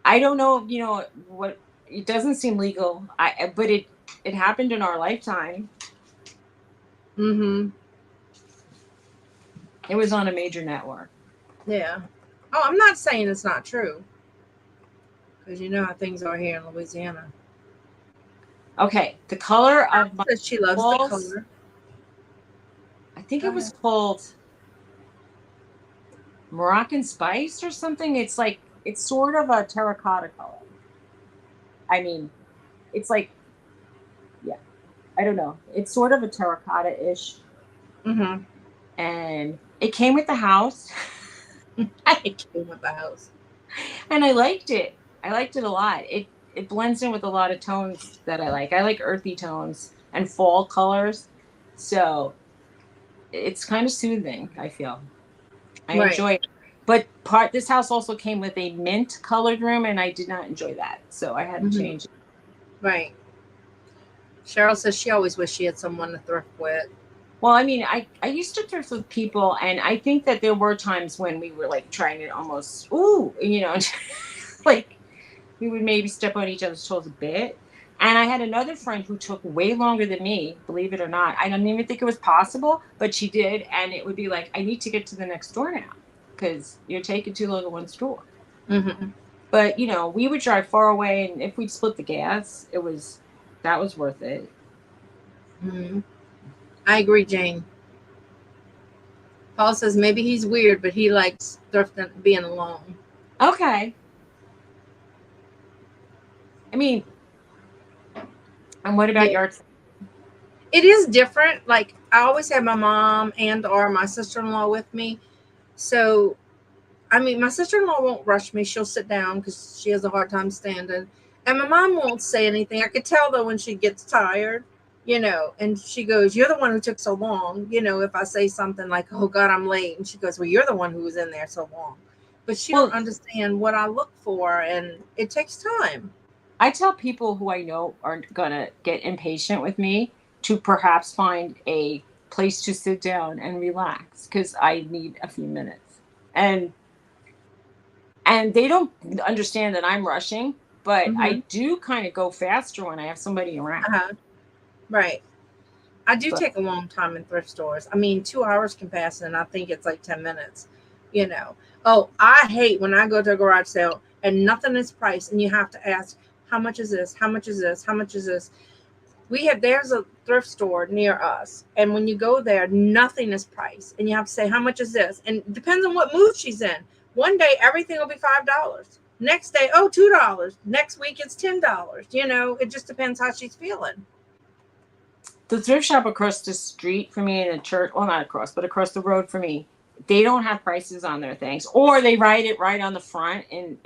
I don't know. You know what? It doesn't seem legal. But it happened in our lifetime. Mm-hmm. It was on a major network. Yeah. Oh, I'm not saying it's not true, because you know how things are here in Louisiana. Okay, the color of my Says she loves walls, the color. I think it was called Moroccan Spice or something. It's sort of a terracotta color. I mean, it's like, yeah, I don't know. It's sort of a terracotta-ish. Mm-hmm. And it came with the house. It came with the house. And I liked it. I liked it a lot. It blends in with a lot of tones that I like. I like earthy tones and fall colors. So it's kind of soothing, I feel. I Right. enjoy it. But this house also came with a mint colored room, and I did not enjoy that. So I had to change it. Right. Cheryl says she always wished she had someone to thrift with. Well, I mean, I used to thrift with people, and I think that there were times when we were like trying to almost, like we would maybe step on each other's toes a bit. And I had another friend who took way longer than me, believe it or not. I don't even think it was possible, but she did. And it would be like, I need to get to the next store now because you're taking too long at one store. Mm-hmm. But, we would drive far away, and if we'd split the gas, that was worth it. Mm-hmm. I agree, Jane. Paul says maybe he's weird, but he likes thrifting, being alone. Okay. I mean, and what about yard sales? It is different. Like I always have my mom and or my sister-in-law with me. So, I mean, my sister-in-law won't rush me. She'll sit down because she has a hard time standing. And my mom won't say anything. I could tell though when she gets tired, and she goes, "You're the one who took so long." If I say something like, "Oh God, I'm late," and she goes, "Well, you're the one who was in there so long." But she don't understand what I look for, and it takes time. I tell people who I know aren't gonna get impatient with me to perhaps find a place to sit down and relax because I need a few minutes. And they don't understand that I'm rushing, but I do kind of go faster when I have somebody around. Right. I do take a long time in thrift stores. I mean, 2 hours can pass and I think it's like 10 minutes, Oh, I hate when I go to a garage sale and nothing is priced and you have to ask, how much is this? How much is this? How much is this? There's a thrift store near us. And when you go there, nothing is priced. And you have to say, how much is this? And it depends on what mood she's in. One day, everything will be $5. Next day, $2. Next week, it's $10. It just depends how she's feeling. The thrift shop across the street from me in a church, well, not across, but across the road from me, they don't have prices on their things, or they write it right on the front and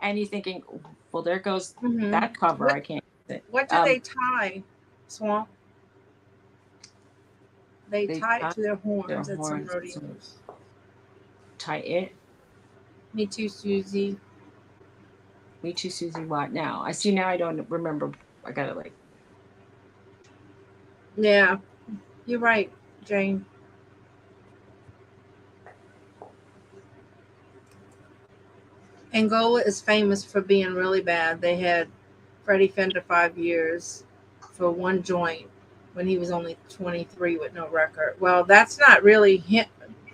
and you're thinking, well, there goes that cover. I can't What do they tie? Swamp. They tie it to their horns at some rodeos. Tie it. Me too, Suzy. Me too, Suzy. What now? I see now. I don't remember. I gotta like. Yeah, you're right, Jane. Angola is famous for being really bad. They had Freddie Fender 5 years for one joint when he was only 23 with no record. Well, that's not really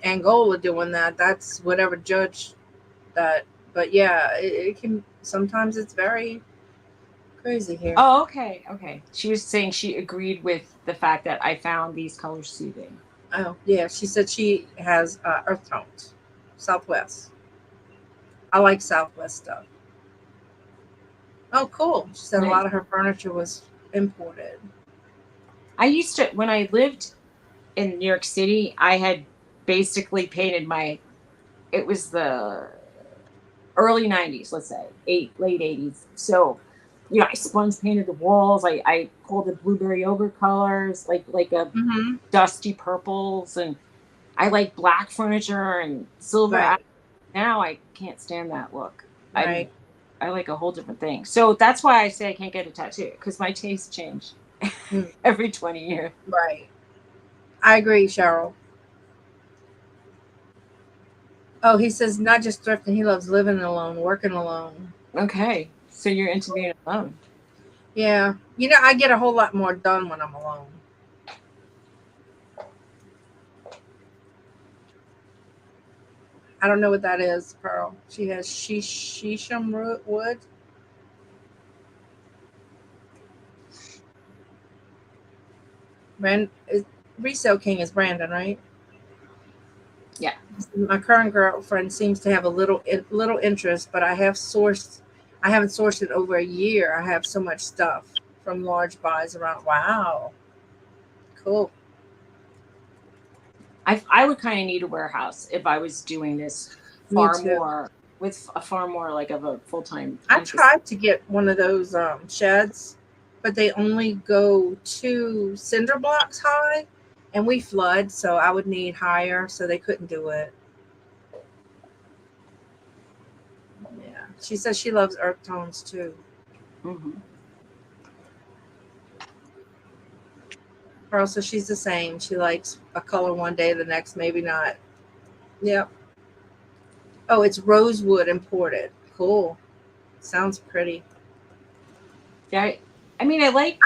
Angola doing that. That's whatever judge that. But yeah, it can sometimes it's very crazy here. Oh, okay, okay. She was saying she agreed with the fact that I found these colors soothing. Oh yeah, she said she has earth tones, Southwest. I like Southwest stuff. Oh, cool. She said a lot of her furniture was imported. I used to, when I lived in New York City, I had basically painted it was the early 90s, let's say, late 80s. So, I sponge painted the walls. I pulled the blueberry ochre colors, like a dusty purples. And I like black furniture and silver. Right. Now I can't stand that look. Right. I like a whole different thing. So that's why I say I can't get a tattoo, because my tastes change every 20 years. Right. I agree, Cheryl. Oh, he says not just thrifting. He loves living alone, working alone. Okay. So you're into being alone. Yeah. I get a whole lot more done when I'm alone. I don't know what that is, Pearl. She has shisham wood. Resale King is Brandon, right? Yeah. My current girlfriend seems to have a little interest, but I haven't sourced it over a year. I have so much stuff from large buys around. Wow. Cool. I would kind of need a warehouse if I was doing this with a far more like of a full-time. I tried to get one of those sheds, but they only go 2 cinder blocks high, and we flood, so I would need higher, so they couldn't do it. Yeah, she says she loves earth tones too. Mm-hmm. Pearl says she's the same. She likes a color one day, the next maybe not. Yep. Oh, it's rosewood imported. Cool. Sounds pretty. Yeah, I mean, I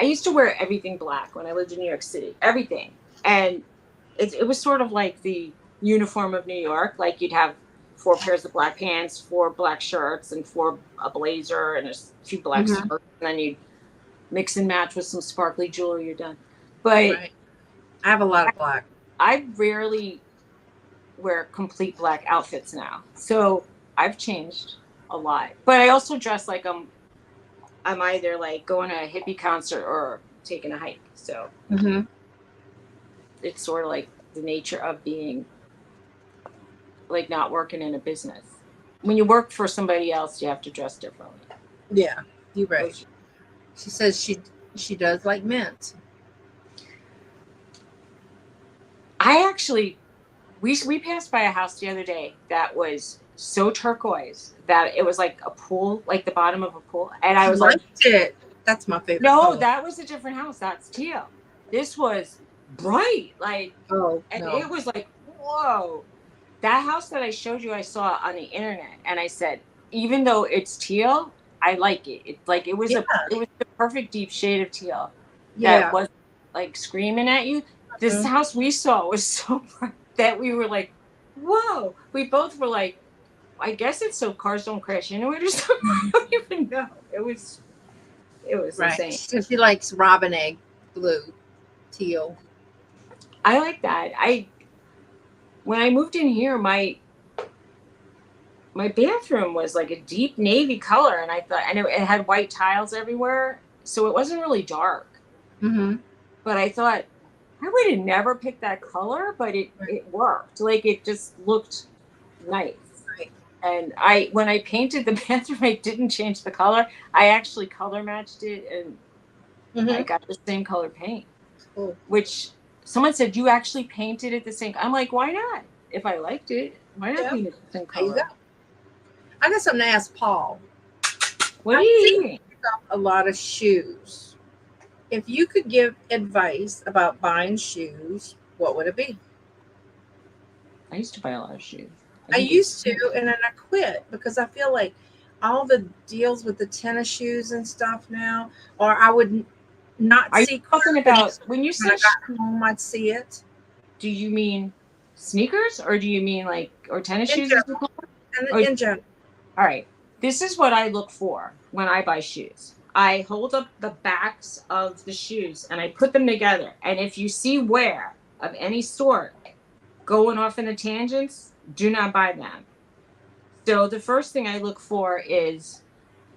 used to wear everything black when I lived in New York City. Everything. And it was sort of like the uniform of New York. Like you'd have 4 pairs of black pants, 4 black shirts, and a blazer, and a few black skirts. And then you'd mix and match with some sparkly jewelry, you're done. But right. I have a lot of black. I rarely wear complete black outfits now. So I've changed a lot. But I also dress like I'm either like going to a hippie concert or taking a hike. So it's sort of like the nature of being like not working in a business. When you work for somebody else, you have to dress differently. Yeah, you're right. She says she does like mint. I actually, we passed by a house the other day that was so turquoise that it was like a pool, like the bottom of a pool. And I was like, it. That's my favorite. No, color. That was a different house. That's teal. This was bright. Like, It was like, whoa. That house that I showed you, I saw on the internet. And I said, even though it's teal, I like it. It was the perfect deep shade of teal. Yeah. That was like screaming at you. This house we saw was so bright that we were like, whoa. We both were like, I guess it's so cars don't crash into it or something. I don't even know. It was right. insane. So she likes robin egg blue, teal. I like that. When I moved in here, my bathroom was like a deep navy color, and I thought, and it had white tiles everywhere, so it wasn't really dark. But I thought I would have never picked that color, but it worked. Like it just looked nice. Right. And when I painted the bathroom, I didn't change the color. I actually color matched it, and I got the same color paint. Cool. Which someone said, you actually painted it the same. I'm like, why not? If I liked it, why not paint it the same color? There you go. I got something to ask Paul. What are you eating? A lot of shoes. If you could give advice about buying shoes, what would it be? I used to buy a lot of shoes. I used to, and then I quit because I feel like all the deals with the tennis shoes and stuff now, or I would not Are see. you talking about when you When say I got home, I'd see it. Do you mean sneakers, or do you mean like or tennis shoes? In general. All right. This is what I look for when I buy shoes. I hold up the backs of the shoes and I put them together. And if you see wear of any sort going off in the tangents, do not buy them. So the first thing I look for is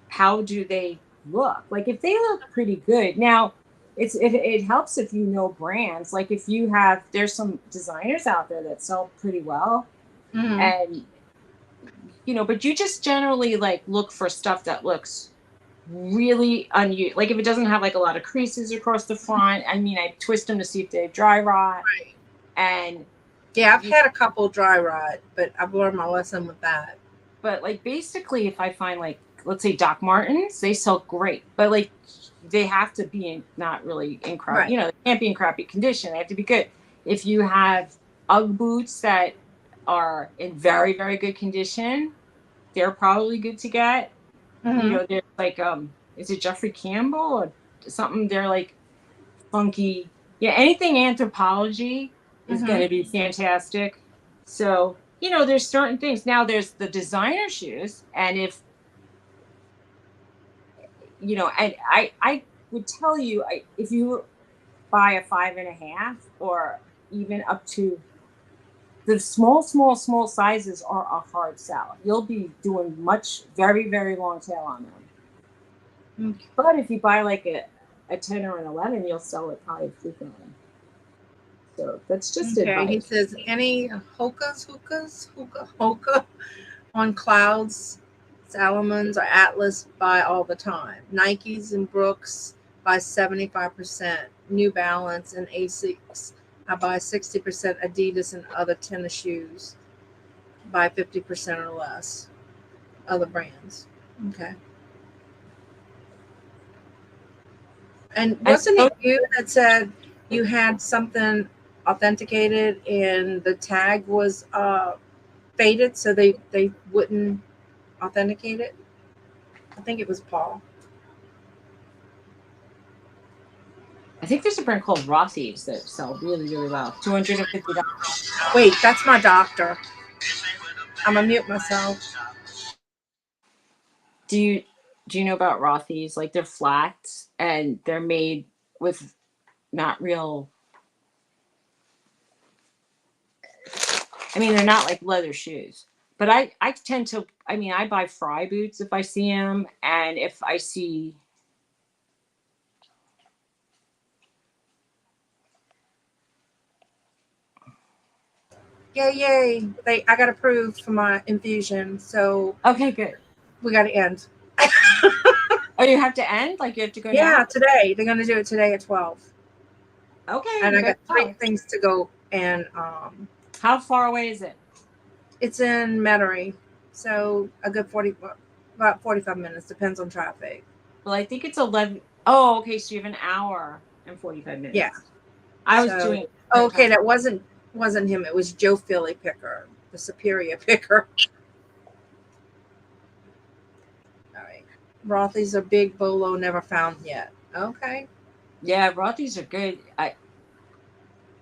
how do they look? Like if they look pretty good. Now, it helps if you know brands. Like if you have, there's some designers out there that sell pretty well. And but you just generally like look for stuff that looks really unusual. Like if it doesn't have like a lot of creases across the front, I mean, I twist them to see if they dry rot. Right. And yeah, I've had a couple dry rot, but I've learned my lesson with that. But like basically, if I find like, let's say Doc Martens, they sell great, but like they have to be not really in crappy, they can't be in crappy condition. They have to be good. If you have UGG boots that are in very, very good condition, they're probably good to get. They're like, is it Jeffrey Campbell or something? They're like funky. Yeah, anything Anthropology is going to be fantastic. So, there's certain things. Now there's the designer shoes. And if, and I would tell you, if you buy a 5.5 or even up to the small sizes are a hard sell. You'll be doing very, very long tail on them. But if you buy like a 10 or an 11, you'll sell it probably frequently. So that's just advice. He says, any hoka on Clouds, Salomons, or Atlas buy all the time. Nikes and Brooks buy 75%. New Balance and Asics, I buy 60%. Adidas and other tennis shoes buy 50% or less. Other brands. Okay. And wasn't it you that said you had something authenticated and the tag was faded so they wouldn't authenticate it? I think it was Paul. I think there's a brand called Raw Thieves that sell really, really well. $250. Wait, that's my doctor. I'm gonna mute myself. Do you know about Raw Thieves? Like they're flats and they're made with not real. I mean, they're not like leather shoes. But I tend to. I mean, I buy Fry boots if I see them, and if I see. Yay! I got approved for my infusion, so okay, good. We got to end. Oh, you have to end? Like you have to go? Yeah, now? today they're going to do it today at 12. Okay, and I got 3 things to go. And how far away is it? It's in Metairie, so a good about 45 minutes. Depends on traffic. Well, I think it's 11. Oh, okay. So you have an hour and 45 minutes. Yeah, I was doing. Okay, that wasn't him. It was Joe Philly Picker, the Superior Picker. All right, Rothy's are big bolo, never found yet. Okay. Yeah, Rothy's are good.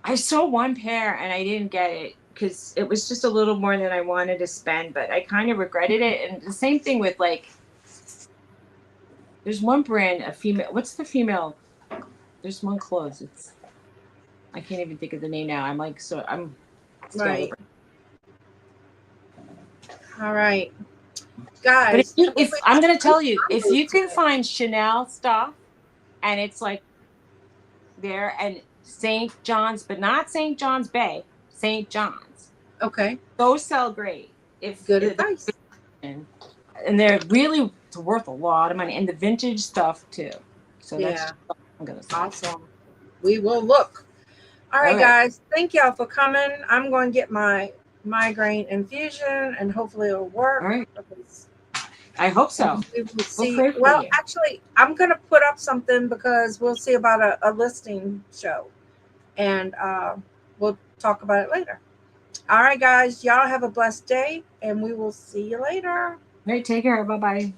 I saw one pair and I didn't get it because it was just a little more than I wanted to spend, but I kind of regretted it. And the same thing with like, there's one brand, a female. What's the female? There's one clothes. I can't even think of the name now. I'm right. All right, guys. But if I'm going to tell you, if you can find Chanel stuff, and it's like there and St. John's, but not St. John's Bay, St. John's. Okay. Those sell great. Good advice. and they're really worth a lot of money, and the vintage stuff too. So that's Yeah. what I'm gonna say. Awesome. We will look. All right, Okay. guys. Thank y'all for coming. I'm going to get my migraine infusion, and hopefully it'll work. All right. because- I hope so. We will We'll see. pray for Well, you. actually, I'm going to put up something because we'll see about a listing show, and we'll talk about it later. All right, guys. Y'all have a blessed day, and we will see you later. All right, take care. Bye bye.